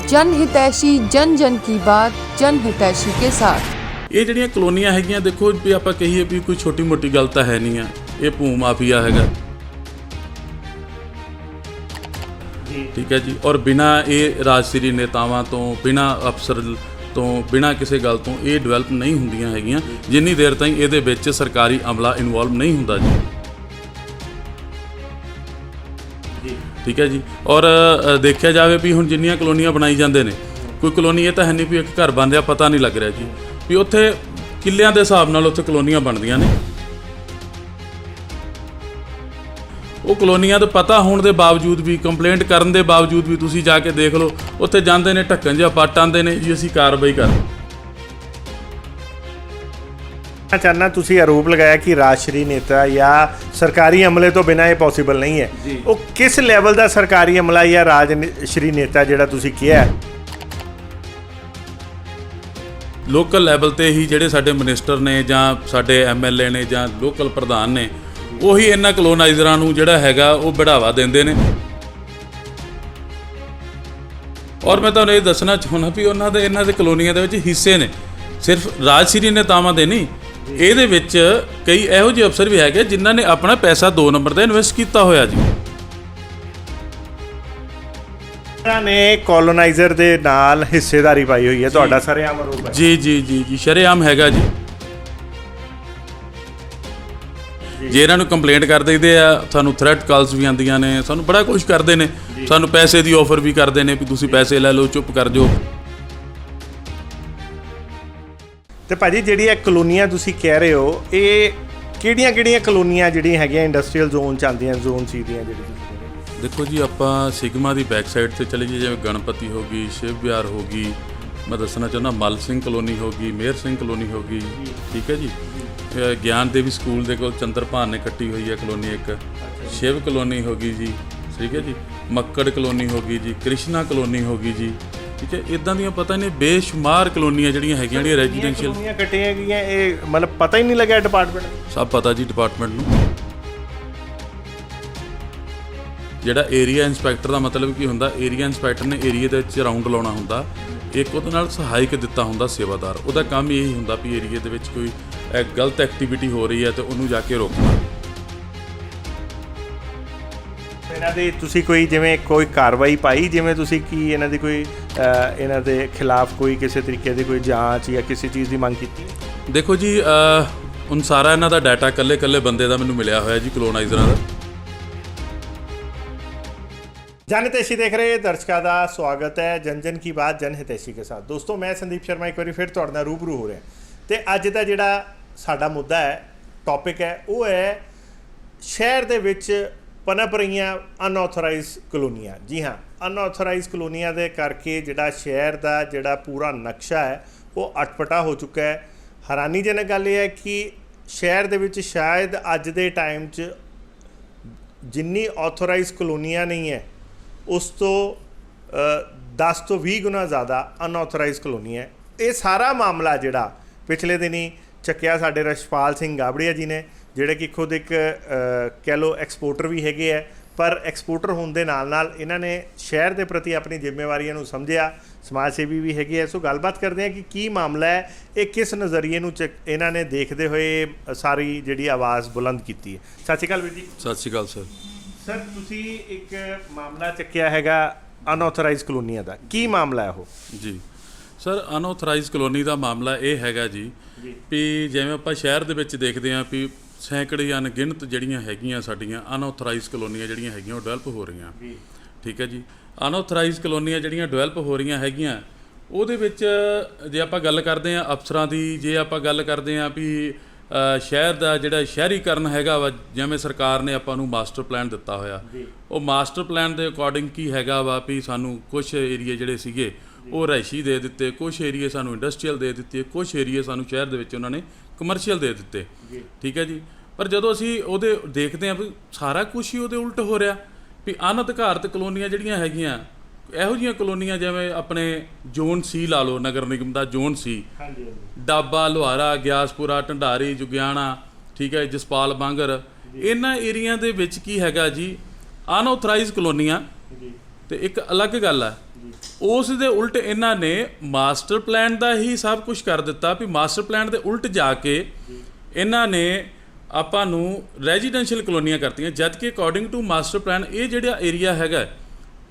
जन हितैषी जन जन की बात जन हितैषी के साथ। ਇਹ ਜਿਹੜੀਆਂ ਕਲੋਨੀਆਂ ਹੈਗੀਆਂ ਦੇਖੋ ਵੀ ਆਪਾਂ ਕਹੀਏ ਵੀ ਕੋਈ ਛੋਟੀ ਮੋਟੀ ਗੱਲ ਤਾਂ ਹੈ ਨਹੀਂ ਆ। ਇਹ ਭੂ ਮਾਫੀਆ ਹੈਗਾ ਠੀਕ ਹੈ ਜੀ। ਔਰ ਬਿਨਾਂ ਇਹ ਰਾਜਸੀ ਨੇਤਾਵਾਂ ਤੋਂ ਬਿਨਾਂ ਅਫਸਰ ਤੋਂ ਬਿਨਾਂ ਕਿਸੇ ਗੱਲ ਤੋਂ ਇਹ ਡਿਵੈਲਪ ਨਹੀਂ ਹੁੰਦੀਆਂ ਹੈਗੀਆਂ ਜਿੰਨੀ ਦੇਰ ਤਾਈਂ ਇਹਦੇ ਵਿੱਚ ਸਰਕਾਰੀ ਅਮਲਾ ਇਨਵੋਲਵ ਨਹੀਂ ਹੁੰਦਾ ਜੀ ਠੀਕ ਹੈ ਜੀ। ਔਰ ਦੇਖਿਆ ਜਾਵੇ ਵੀ ਹੁਣ ਜਿੰਨੀਆਂ ਕਲੋਨੀਆਂ ਬਣਾਈ ਜਾਂਦੇ ਨੇ ਕੋਈ ਕਲੋਨੀ ਇਹ ਤਾਂ ਹੈ ਨਹੀਂ ਵੀ ਇੱਕ ਘਰ ਬਣ ਰਿਹਾ ਪਤਾ ਨਹੀਂ ਲੱਗ ਰਿਹਾ ਜੀ ਵੀ ਉੱਥੇ ਕਿੱਲਿਆਂ ਦੇ ਹਿਸਾਬ ਨਾਲ ਉੱਥੇ ਕਲੋਨੀਆਂ ਬਣਦੀਆਂ ਨੇ। ਉਹ ਕਲੋਨੀਆਂ ਦਾ ਪਤਾ ਹੋਣ ਦੇ ਬਾਵਜੂਦ ਵੀ ਕੰਪਲੇਂਟ ਕਰਨ ਦੇ ਬਾਵਜੂਦ ਵੀ ਤੁਸੀਂ ਜਾ ਕੇ ਦੇਖ ਲਓ ਉੱਥੇ ਜਾਂਦੇ ਨੇ ਢੱਕਣ ਜਿਹਾ ਪੱਟ ਆਉਂਦੇ ਨੇ ਜੀ ਅਸੀਂ ਕਾਰਵਾਈ ਕਰ ਚਾਹਨਾ ਤੁਸੀਂ ਆਰੋਪ ਲਗਾਇਆ ਕਿ ਰਾਜਸ਼ਰੀ ਨੇਤਾ ਜਾਂ ਸਰਕਾਰੀ ਅਮਲੇ ਤੋਂ ਬਿਨਾਂ ਇਹ ਪੋਸੀਬਲ ਨਹੀਂ ਹੈ ਉਹ ਕਿਸ ਲੈਵਲ ਦਾ ਸਰਕਾਰੀ ਅਮਲਾ ਜਾਂ ਰਾਜਸ਼ਰੀ ਨੇਤਾ ਜਿਹੜਾ ਤੁਸੀਂ ਕਿਹਾ ਲੋਕਲ ਲੈਵਲ ਤੇ ਹੀ ਜਿਹੜੇ ਸਾਡੇ ਮਿਨਿਸਟਰ ਨੇ ਜਾਂ ਸਾਡੇ ਐਮਐਲਏ ਨੇ ਜਾਂ ਲੋਕਲ ਪ੍ਰਧਾਨ ਨੇ ਉਹੀ ਇਹਨਾਂ ਕਲੋਨਾਈਜ਼ਰਾਂ ਨੂੰ ਜਿਹੜਾ ਹੈਗਾ ਉਹ ਬੜਾਵਾ ਦਿੰਦੇ ਨੇ। ਔਰ ਮੈਂ ਤੁਹਾਨੂੰ ਇਹ ਦੱਸਣਾ ਚਾਹੁੰਦਾ ਵੀ ਉਹਨਾਂ ਦੇ ਇਹਨਾਂ ਦੇ ਕਲੋਨੀਆਂ ਦੇ ਵਿੱਚ ਹਿੱਸੇ ਨੇ ਸਿਰਫ ਰਾਜਸ਼ਰੀ ਨੇਤਾਵਾਂ ਦੇ ਨਹੀਂ ਇਹਦੇ ਵਿੱਚ ਕਈ ਇਹੋ ਜਿਹੇ ਅਫਸਰ ਵੀ ਹੈਗੇ ਜਿਨ੍ਹਾਂ ਨੇ ਆਪਣਾ ਪੈਸਾ 2 ਨੰਬਰ ਤੇ ਇਨਵੈਸਟ ਕੀਤਾ ਹੋਇਆ ਜੀ। ਨੇ ਕੋਲੋਨਾਈਜ਼ਰ ਦੇ ਨਾਲ ਹਿੱਸੇਦਾਰੀ ਪਾਈ ਹੋਈ ਹੈ ਤੁਹਾਡਾ ਸਰੇਆਮ ਆਰੋਪ ਹੈ ਜੀ ਜੀ ਜੀ ਜੀ ਸ਼ਰੇਆਮ ਹੈਗਾ ਜੀ। ਜੇ ਇਹਨਾਂ ਨੂੰ ਕੰਪਲੇਂਟ ਕਰ ਦਈਦੇ ਆ ਸਾਨੂੰ ਥ੍ਰੈਟ ਕਾਲਸ ਵੀ ਆਉਂਦੀਆਂ ਨੇ ਸਾਨੂੰ ਬੜਾ ਕੁਝ ਕਰਦੇ ਨੇ ਸਾਨੂੰ ਪੈਸੇ ਦੀ ਆਫਰ ਵੀ ਕਰਦੇ ਨੇ ਵੀ ਤੁਸੀਂ ਪੈਸੇ ਲੈ ਲਓ ਚੁੱਪ ਕਰ ਜਾਓ। ਤੇ ਭਾਜੀ ਜਿਹੜੀ ਇਹ ਕਲੋਨੀਆਂ ਤੁਸੀਂ ਕਹਿ ਰਹੇ ਹੋ ਇਹ ਕਿਹੜੀਆਂ ਕਲੋਨੀਆਂ ਜਿਹੜੀਆਂ ਹੈਗੀਆਂ ਇੰਡਸਟਰੀਅਲ ਜ਼ੋਨ ਚ ਆਉਂਦੀਆਂ ਜ਼ੋਨ ਸੀ ਦੀਆਂ ਜਿਹੜੀਆਂ ਦੇਖੋ ਜੀ ਆਪਾਂ ਸਿਗਮਾ ਦੀ ਬੈਕ ਸਾਈਡ ਤੇ ਚਲੇ ਜਾਈਏ ਜਿਵੇਂ ਗਣਪਤੀ ਹੋ ਗਈ ਸ਼ਿਵ ਵਿਹਾਰ ਹੋ ਗਈ ਮੈਂ ਦੱਸਣਾ ਚਾਹੁੰਦਾ ਮਲ ਸਿੰਘ ਕਲੋਨੀ ਹੋ ਗਈ ਮੇਹਰ ਸਿੰਘ ਕਲੋਨੀ ਹੋ ਗਈ ਠੀਕ ਹੈ ਜੀ। ਗਿਆਨ ਦੇਵੀ ਸਕੂਲ ਦੇ ਕੋਲ ਚੰਦਰਭਾਨ ਨੇ ਕੱਟੀ ਹੋਈ ਹੈ ਕਲੋਨੀ ਇੱਕ ਸ਼ਿਵ ਕਲੋਨੀ ਹੋ ਗਈ ਜੀ ਠੀਕ ਹੈ ਜੀ। ਮੱਕੜ ਕਲੋਨੀ ਹੋ ਗਈ ਜੀ ਕ੍ਰਿਸ਼ਨਾ ਕਲੋਨੀ ਹੋ ਗਈ ਜੀ ਠੀਕ ਹੈ। ਇੱਦਾਂ ਦੀਆਂ ਪਤਾ ਨਹੀਂ ਬੇਸ਼ੁਮਾਰ ਕਲੋਨੀਆਂ ਜਿਹੜੀਆਂ ਹੈਗੀਆਂ ਜਿਹੜੀਆਂ ਰੈਜ਼ੀਡੈਂਸ਼ੀਅਲ ਕਲੋਨੀਆਂ ਕੱਟੀਆਂ ਗਈਆਂ ਇਹ ਮਤਲਬ ਪਤਾ ਹੀ ਨਹੀਂ ਲੱਗਿਆ ਡਿਪਾਰਟਮੈਂਟ ਸਭ ਪਤਾ ਜੀ ਡਿਪਾਰਟਮੈਂਟ ਨੂੰ। ਜਿਹੜਾ ਏਰੀਆ ਇੰਸਪੈਕਟਰ ਦਾ ਮਤਲਬ ਕੀ ਹੁੰਦਾ ਏਰੀਆ ਇੰਸਪੈਕਟਰ ਨੇ ਏਰੀਏ ਦੇ ਵਿੱਚ ਰਾਊਂਡ ਲਾਉਣਾ ਹੁੰਦਾ ਇੱਕ ਉਹਦੇ ਨਾਲ ਸਹਾਇਕ ਦਿੱਤਾ ਹੁੰਦਾ ਸੇਵਾਦਾਰ ਉਹਦਾ ਕੰਮ ਇਹੀ ਹੁੰਦਾ ਵੀ ਏਰੀਏ ਦੇ ਵਿੱਚ ਕੋਈ ਗਲਤ ਐਕਟੀਵਿਟੀ ਹੋ ਰਹੀ ਹੈ ਤੇ ਉਹਨੂੰ ਜਾ ਕੇ ਰੋਕਣਾ। ਇਹਨਾਂ ਦੇ ਤੁਸੀਂ ਕੋਈ ਜਿਵੇਂ ਕੋਈ ਕਾਰਵਾਈ ਪਾਈ ਜਿਵੇਂ ਤੁਸੀਂ ਕੀ ਇਹਨਾਂ ਦੀ ਕੋਈ ਇਹਨਾਂ ਦੇ ਖਿਲਾਫ ਕੋਈ ਕਿਸੇ ਤਰੀਕੇ ਦੀ ਕੋਈ ਜਾਂਚ ਜਾਂ ਕਿਸੇ ਚੀਜ਼ ਦੀ ਮੰਗ ਕੀਤੀ ਦੇਖੋ ਜੀ ਹੁਣ ਸਾਰਾ ਇਹਨਾਂ ਦਾ ਡਾਟਾ ਇਕੱਲੇ ਬੰਦੇ ਦਾ ਮੈਨੂੰ ਮਿਲਿਆ ਹੋਇਆ ਜੀ ਕਲੋਨਾਈਜ਼ਰਾਂ ਦਾ। जन हितैषी देख रहे दर्शकों का स्वागत है जन जन की बात जन हितैषी के साथ। दोस्तों मैं संदीप शर्मा एक बार फिर तुहाडे नाल रूबरू हो रहा तो अज का जिहड़ा साडा मुद्दा है टॉपिक है वो है शहर दे विच पनप रहीआं अनऑथोराइज कलोनियां। जी हाँ अनऑथोराइज कलोनियां दे करके जिहड़ा शहर का जिहड़ा पूरा नक्शा है वो अटपटा हो चुका है। हैरानीजनक गल यह है कि शहर दे विच शायद अज दे टाइम च जिन्नी ऑथोराइज कलोनियां नहीं है उस तो 10 ਤੋਂ 20 गुना ज़्यादा अनऑथोराइज कलोनी है। ये सारा मामला जिहड़ा पिछले दिनी ਚੱਕਿਆ ਸਾਡੇ रशपाल सिंह गाबड़िया जी ने ਜਿਹੜੇ कि खुद एक कह लो एक्सपोर्टर भी हैगे है पर एक्सपोर्टर होने ਦੇ ਨਾਲ ਇਹਨਾਂ ਨੇ शहर के प्रति अपनी जिम्मेवारियों ਨੂੰ समझिया समाज सेवी भी हैगे है। सो गलबात करते हैं कि की मामला है ये किस नज़रिए ਇਹਨਾਂ ने देखते हुए सारी जिहड़ी आवाज़ बुलंद की है। सत श्री अकाल वीर जी। ਸਤਿ ਸ਼੍ਰੀ ਅਕਾਲ ਸਰ। सर तुसी एक मामला ਚੱਕਿਆ ਹੈਗਾ ਅਨਆਥੋਰਾਈਜ਼ ਕਲੋਨੀਆਂ ਦਾ ਕੀ ਮਾਮਲਾ ਹੈ ਉਹ ਜੀ ਸਰ ਅਨਆਥੋਰਾਈਜ਼ ਕਲੋਨੀ ਦਾ ਮਾਮਲਾ ਇਹ ਹੈਗਾ ਜੀ ਵੀ ਜਿਵੇਂ ਆਪਾਂ ਸ਼ਹਿਰ ਦੇ ਵਿੱਚ ਦੇਖਦੇ ਹਾਂ ਵੀ ਸੈਂਕੜੇ ਅਣਗਿਣਤ ਜਿਹੜੀਆਂ ਹੈਗੀਆਂ ਸਾਡੀਆਂ ਅਨਆਥੋਰਾਈਜ਼ ਕਲੋਨੀਆਂ ਜਿਹੜੀਆਂ ਹੈਗੀਆਂ ਉਹ ਡਿਵੈਲਪ ਹੋ ਰਹੀਆਂ ਠੀਕ ਹੈ ਜੀ। ਅਨਆਥੋਰਾਈਜ਼ ਕਲੋਨੀਆਂ ਜਿਹੜੀਆਂ ਡਿਵੈਲਪ ਹੋ ਰਹੀਆਂ ਹੈਗੀਆਂ ਉਹਦੇ ਵਿੱਚ ਜੇ ਆਪਾਂ ਗੱਲ ਕਰਦੇ ਹਾਂ ਅਫਸਰਾਂ ਦੀ ਜੇ ਆਪਾਂ ਗੱਲ ਕਰਦੇ ਹਾਂ ਵੀ ਸ਼ਹਿਰ ਦਾ ਜਿਹੜਾ ਸ਼ਹਿਰੀਕਰਨ ਹੈਗਾ ਵਾ ਜਿਵੇਂ ਸਰਕਾਰ ਨੇ ਆਪਾਂ ਨੂੰ ਮਾਸਟਰ ਪਲਾਨ ਦਿੱਤਾ ਹੋਇਆ ਉਹ ਮਾਸਟਰ ਪਲਾਨ ਦੇ ਅਕੋਰਡਿੰਗ ਕੀ ਹੈਗਾ ਵਾ ਵੀ ਸਾਨੂੰ ਕੁਛ ਏਰੀਏ ਜਿਹੜੇ ਸੀਗੇ ਉਹ ਰਿਹਾਇਸ਼ੀ ਦੇ ਦਿੱਤੇ ਕੁਛ ਏਰੀਏ ਸਾਨੂੰ ਇੰਡਸਟਰੀਅਲ ਦੇ ਦਿੱਤੇ ਕੁਛ ਏਰੀਏ ਸਾਨੂੰ ਸ਼ਹਿਰ ਦੇ ਵਿੱਚ ਉਹਨਾਂ ਨੇ ਕਮਰਸ਼ੀਅਲ ਦੇ ਦਿੱਤੇ ਠੀਕ ਹੈ ਜੀ। ਪਰ ਜਦੋਂ ਅਸੀਂ ਉਹਦੇ ਦੇਖਦੇ ਹਾਂ ਵੀ ਸਾਰਾ ਕੁਛ ਹੀ ਉਹਦੇ ਉਲਟ ਹੋ ਰਿਹਾ ਵੀ ਅਨਅਧਿਕਾਰਤ ਕਲੋਨੀਆਂ ਜਿਹੜੀਆਂ ਹੈਗੀਆਂ ਇਹੋ ਜਿਹੀਆਂ ਕਲੋਨੀਆਂ ਜਿਵੇਂ ਆਪਣੇ ਜ਼ੋਨ ਸੀ ਲਾ ਲਓ ਨਗਰ ਨਿਗਮ ਦਾ ਜ਼ੋਨ ਸੀ ਡਾਬਾ ਲੁਹਾਰਾ ਗਿਆਸਪੁਰਾ ਢੰਡਾਰੀ ਜੁਗਿਆਣਾ ਠੀਕ ਹੈ ਜਸਪਾਲ ਬਾਂਗਰ ਇਹਨਾਂ ਏਰੀਆ ਦੇ ਵਿੱਚ ਕੀ ਹੈਗਾ ਜੀ ਅਨਆਥੋਰਾਈਜ਼ ਕਲੋਨੀਆਂ ਤੇ ਇੱਕ ਅਲੱਗ ਗੱਲ ਹੈ ਉਸ ਦੇ ਉਲਟ ਇਹਨਾਂ ਨੇ ਮਾਸਟਰ ਪਲਾਨ ਦਾ ਹੀ ਸਭ ਕੁਝ ਕਰ ਦਿੱਤਾ ਵੀ ਮਾਸਟਰ ਪਲਾਨ ਦੇ ਉਲਟ ਜਾ ਕੇ ਇਹਨਾਂ ਨੇ ਆਪਾਂ ਨੂੰ ਰੈਜ਼ੀਡੈਂਸ਼ੀਅਲ ਕਲੋਨੀਆਂ ਕਰਤੀਆਂ, ਜਦ ਕਿ ਅਕੋਰਡਿੰਗ ਟੂ ਮਾਸਟਰ ਪਲਾਨ ਇਹ ਜਿਹੜਾ ਏਰੀਆ ਹੈਗਾ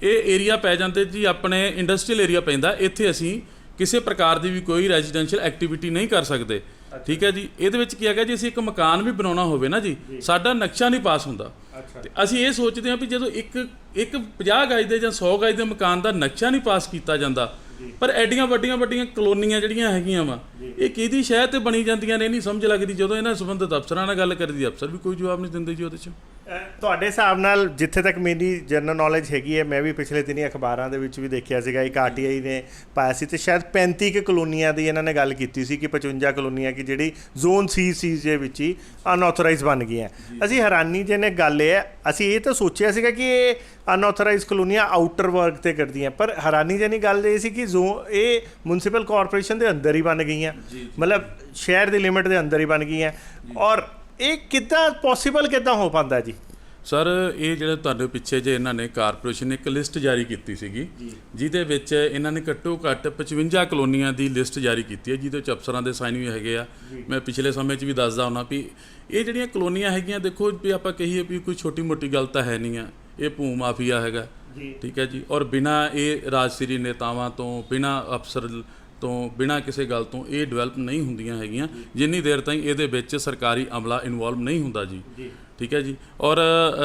ਇਹ ਏਰੀਆ ਪੈ ਜਾਂਦੇ ਜੀ ਆਪਣੇ ਇੰਡਸਟਰੀਅਲ ਏਰੀਆ ਪੈਂਦਾ, ਇੱਥੇ ਅਸੀਂ ਕਿਸੇ ਪ੍ਰਕਾਰ ਦੀ ਵੀ ਕੋਈ ਰੈਜ਼ੀਡੈਂਸ਼ੀਅਲ ਐਕਟੀਵਿਟੀ ਨਹੀਂ ਕਰ ਸਕਦੇ। ਠੀਕ ਹੈ ਜੀ। ਇਹਦੇ ਵਿੱਚ ਕੀ ਹੈਗਾ ਜੀ, ਅਸੀਂ ਇੱਕ ਮਕਾਨ ਵੀ ਬਣਾਉਣਾ ਹੋਵੇ ਨਾ ਜੀ, ਸਾਡਾ ਨਕਸ਼ਾ ਨਹੀਂ ਪਾਸ ਹੁੰਦਾ। ਤੇ ਅਸੀਂ ਇਹ ਸੋਚਦੇ ਹਾਂ ਵੀ ਜਦੋਂ ਇੱਕ 50 ਗਜ ਦੇ ਜਾਂ 100 ਗਜ ਦੇ ਮਕਾਨ ਦਾ ਨਕਸ਼ਾ ਨਹੀਂ ਪਾਸ ਕੀਤਾ ਜਾਂਦਾ, ਪਰ ਐਡੀਆਂ ਵੱਡੀਆਂ ਕਲੋਨੀਆਂ ਜਿਹੜੀਆਂ ਹੈਗੀਆਂ ਵਾ ਇਹ ਕਿਹਦੀ ਸ਼ਹਿ ਤੇ ਬਣੀ ਜਾਂਦੀਆਂ ਨੇ, ਨਹੀਂ ਸਮਝ ਲੱਗਦੀ। ਜਦੋਂ ਇਹਨਾਂ ਸੰਬੰਧਿਤ ਅਫਸਰਾਂ ਨਾਲ ਗੱਲ ਕਰੀਦੀ, ਅਫਸਰ ਵੀ ਕੋਈ ਜਵਾਬ ਨਹੀਂ ਦਿੰਦੇ ਜੀ ਉਹਦੇ 'ਚ। ਤੁਹਾਡੇ ਹਿਸਾਬ ਨਾਲ ਜਿੱਥੇ ਤੱਕ ਮੇਰੀ ਜਨਰਲ ਨੌਲੇਜ ਹੈਗੀ ਹੈ, ਮੈਂ ਵੀ ਪਿਛਲੇ ਦਿਨੀ ਅਖਬਾਰਾਂ ਦੇ ਵਿੱਚ ਵੀ ਦੇਖਿਆ ਸੀਗਾ, ਇੱਕ RTI ਨੇ ਪਾਇਆ ਸੀ ਤੇ ਸ਼ਾਇਦ 35 ਕੁ ਕਲੋਨੀਆਂ ਦੀ ਇਹਨਾਂ ਨੇ ਗੱਲ ਕੀਤੀ ਸੀ ਕਿ 55 ਕਲੋਨੀਆਂ ਕਿ ਜਿਹੜੀ ਜ਼ੋਨ ਸੀ ਦੇ ਵਿੱਚ ਹੀ ਅਨਆਥੋਰਾਈਜ਼ ਬਣ ਗਈਆਂ। ਅਸੀਂ ਹੈਰਾਨੀਜਨਕ ਗੱਲ ਇਹ ਹੈ, ਅਸੀਂ ਇਹ ਤਾਂ ਸੋਚਿਆ ਸੀਗਾ ਕਿ ਇਹ ਅਨਆਥੋਰਾਈਜ਼ ਕਲੋਨੀਆਂ ਆਊਟਰ ਵਰਕ ਤੇ ਕਰਦੀਆਂ, ਪਰ ਹੈਰਾਨੀਜਨਕ ਗੱਲ ਇਹ ਸੀ ਕਿ ਇਹ ਮਿਊਨਿਸਪਲ ਕਾਰਪੋਰੇਸ਼ਨ ਦੇ ਅੰਦਰ ਹੀ ਬਣ ਗਈਆਂ, ਮਤਲਬ ਸ਼ਹਿਰ ਦੀ ਲਿਮਿਟ ਦੇ ਅੰਦਰ ਹੀ ਬਣ ਗਈਆਂ। ਔਰ ਇਹ ਕਿੱਦਾਂ ਪੋਸੀਬਲ ਕਿੱਦਾਂ ਹੋ ਪਾਉਂਦਾ ਜੀ? ਸਰ ਇਹ ਜਿਹੜਾ ਤੁਹਾਡੇ ਪਿੱਛੇ ਜੇ ਇਹਨਾਂ ਨੇ ਕਾਰਪੋਰੇਸ਼ਨ ਨੇ ਇੱਕ ਲਿਸਟ ਜਾਰੀ ਕੀਤੀ ਸੀਗੀ, ਜਿਹਦੇ ਵਿੱਚ ਇਹਨਾਂ ਨੇ ਘੱਟੋ ਘੱਟ 55 ਕਲੋਨੀਆਂ ਦੀ ਲਿਸਟ ਜਾਰੀ ਕੀਤੀ ਹੈ, ਜਿਹਦੇ ਵਿੱਚ ਅਫਸਰਾਂ ਦੇ ਸਾਈਨ ਵੀ ਹੈਗੇ ਆ। ਮੈਂ ਪਿਛਲੇ ਸਮੇਂ 'ਚ ਵੀ ਦੱਸਦਾ ਹੁੰਦਾ ਵੀ ਇਹ ਜਿਹੜੀਆਂ ਕਲੋਨੀਆਂ ਹੈਗੀਆਂ, ਦੇਖੋ ਵੀ ਆਪਾਂ ਕਹੀਏ ਵੀ ਕੋਈ ਛੋਟੀ ਮੋਟੀ ਗੱਲ ਤਾਂ ਹੈ ਨਹੀਂ ਆ, ਇਹ ਭੂ ਮਾਫੀਆ ਹੈਗਾ। ਠੀਕ ਹੈ ਜੀ। ਔਰ ਬਿਨਾਂ ਇਹ ਰਾਜਸੀ ਨੇਤਾਵਾਂ ਤੋਂ, ਬਿਨਾਂ ਅਫਸਰ ਤੋਂ, ਬਿਨਾਂ ਕਿਸੇ ਗੱਲ ਤੋਂ ਇਹ ਡਿਵੈਲਪ ਨਹੀਂ ਹੁੰਦੀਆਂ ਹੈਗੀਆਂ, ਜਿੰਨੀ ਦੇਰ ਤਾਈਂ ਇਹਦੇ ਵਿੱਚ ਸਰਕਾਰੀ ਅਮਲਾ ਇਨਵੋਲਵ ਨਹੀਂ ਹੁੰਦਾ ਜੀ। ਠੀਕ ਹੈ ਜੀ। ਔਰ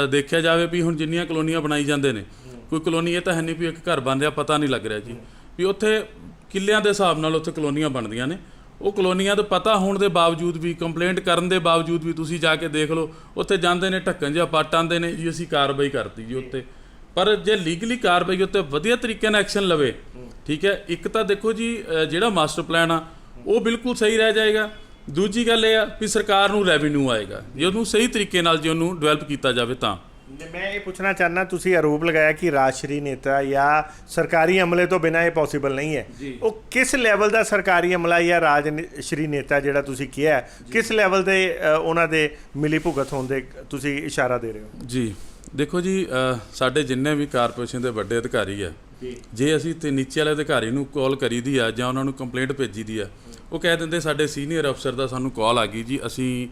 ਦੇਖਿਆ ਜਾਵੇ ਵੀ ਹੁਣ ਜਿੰਨੀਆਂ ਕਲੋਨੀਆਂ ਬਣਾਈ ਜਾਂਦੇ ਨੇ, ਕੋਈ ਕਲੋਨੀ ਇਹ ਤਾਂ ਹੈ ਨਹੀਂ ਵੀ ਇੱਕ ਘਰ ਬਣ ਰਿਹਾ ਪਤਾ ਨਹੀਂ ਲੱਗ ਰਿਹਾ ਜੀ, ਵੀ ਉੱਥੇ ਕਿੱਲਿਆਂ ਦੇ ਹਿਸਾਬ ਨਾਲ ਉੱਥੇ ਕਲੋਨੀਆਂ ਬਣਦੀਆਂ ਨੇ। ਉਹ ਕਲੋਨੀਆਂ ਦਾ ਪਤਾ ਹੋਣ ਦੇ ਬਾਵਜੂਦ ਵੀ, ਕੰਪਲੇਂਟ ਕਰਨ ਦੇ ਬਾਵਜੂਦ ਵੀ, ਤੁਸੀਂ ਜਾ ਕੇ ਦੇਖ ਲਓ, ਉੱਥੇ ਜਾਂਦੇ ਨੇ ਢੱਕਣ ਜਿਹਾ ਪੱਟ ਆਉਂਦੇ ਨੇ ਜੀ ਅਸੀਂ ਕਾਰਵਾਈ ਕਰਤੀ ਜੀ ਉੱਤੇ। ਪਰ ਜੇ ਲੀਗਲੀ ਕਾਰਵਾਈ ਉੱਤੇ ਵਧੀਆ ਤਰੀਕੇ ਨਾਲ ਐਕਸ਼ਨ ਲਵੇ, ਠੀਕ ਹੈ, ਇੱਕ ਤਾਂ ਦੇਖੋ ਜੀ ਜਿਹੜਾ ਮਾਸਟਰ ਪਲਾਨ ਆ ਉਹ ਬਿਲਕੁਲ ਸਹੀ ਰਹਿ ਜਾਏਗਾ। ਦੂਜੀ ਗੱਲ ਇਹ ਆ ਵੀ ਸਰਕਾਰ ਨੂੰ ਰੈਵਨਿਊ ਆਏਗਾ ਜੇ ਉਹਨੂੰ ਸਹੀ ਤਰੀਕੇ ਨਾਲ ਜੇ ਉਹਨੂੰ ਡਿਵੈਲਪ ਕੀਤਾ ਜਾਵੇ ਤਾਂ। ਮੈਂ ਇਹ ਪੁੱਛਣਾ ਚਾਹੁੰਦਾ, ਤੁਸੀਂ ਆਰੋਪ ਲਗਾਇਆ ਕਿ ਰਾਜਸ਼ਰੀ ਨੇਤਾ ਜਾਂ ਸਰਕਾਰੀ ਅਮਲੇ ਤੋਂ ਬਿਨਾਂ ਇਹ ਪੋਸੀਬਲ ਨਹੀਂ ਹੈ, ਉਹ ਕਿਸ ਲੈਵਲ ਦਾ ਸਰਕਾਰੀ ਅਮਲਾ ਜਾਂ ਰਾਜਸ਼ਰੀ ਨੇਤਾ ਜਿਹੜਾ ਤੁਸੀਂ ਕਿਹਾ, ਕਿਸ ਲੈਵਲ ਦੇ ਉਹਨਾਂ ਦੇ ਮਿਲੀ ਭੁਗਤ ਹੋਣ ਦੇ ਤੁਸੀਂ ਇਸ਼ਾਰਾ ਦੇ ਰਹੇ ਹੋ? ਜੀ ਦੇਖੋ ਜੀ, ਸਾਡੇ ਜਿੰਨੇ ਵੀ ਕਾਰਪੋਰੇਸ਼ਨ ਦੇ ਵੱਡੇ ਅਧਿਕਾਰੀ ਆ, ਜੇ ਅਸੀਂ ਤੇ ਨੀਚੇ ਵਾਲੇ ਅਧਿਕਾਰੀ ਨੂੰ ਕਾਲ ਕਰੀਦੀ ਆ ਜਾਂ ਉਹਨਾਂ ਨੂੰ ਕੰਪਲੇਂਟ ਭੇਜੀਦੀ ਆ, ਉਹ ਕਹਿ ਦਿੰਦੇ ਸਾਡੇ ਸੀਨੀਅਰ ਅਫਸਰ ਦਾ ਸਾਨੂੰ ਕਾਲ ਆ ਗਈ ਜੀ, ਅਸੀਂ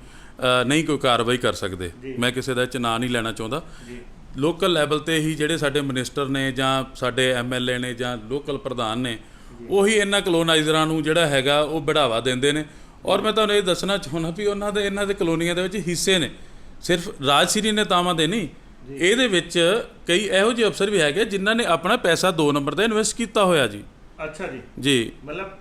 ਨਹੀਂ ਕੋਈ ਕਾਰਵਾਈ ਕਰ ਸਕਦੇ। ਮੈਂ ਕਿਸੇ ਦਾ ਨਾਂ ਨਹੀਂ ਲੈਣਾ ਚਾਹੁੰਦਾ। ਲੋਕਲ ਲੈਵਲ 'ਤੇ ਹੀ ਜਿਹੜੇ ਸਾਡੇ ਮਿਨਿਸਟਰ ਨੇ ਜਾਂ ਸਾਡੇ MLA ਨੇ ਜਾਂ ਲੋਕਲ ਪ੍ਰਧਾਨ ਨੇ, ਉਹੀ ਇਹਨਾਂ ਕਲੋਨਾਈਜ਼ਰਾਂ ਨੂੰ ਜਿਹੜਾ ਹੈਗਾ ਉਹ ਬੜਾਵਾ ਦਿੰਦੇ ਨੇ। ਔਰ ਮੈਂ ਤੁਹਾਨੂੰ ਇਹ ਦੱਸਣਾ ਚਾਹੁੰਦਾ ਵੀ ਇਹਨਾਂ ਦੇ ਕਲੋਨੀਆਂ ਦੇ ਵਿੱਚ ਹਿੱਸੇ ਨੇ, ਸਿਰਫ ਰਾਜਸੀ ਨੇਤਾਵਾਂ ਦੇ ਨਹੀਂ, ਇਹਦੇ ਵਿੱਚ ਕਈ ਇਹੋ ਜਿਹੇ ਅਫਸਰ ਵੀ ਹੈਗੇ ਜਿਨ੍ਹਾਂ ਨੇ ਆਪਣਾ ਪੈਸਾ 2 ਨੰਬਰ ਦਾ ਇਨਵੈਸਟ ਕੀਤਾ ਹੋਇਆ ਜੀ। ਅੱਛਾ ਜੀ। ਜੀ, ਮਤਲਬ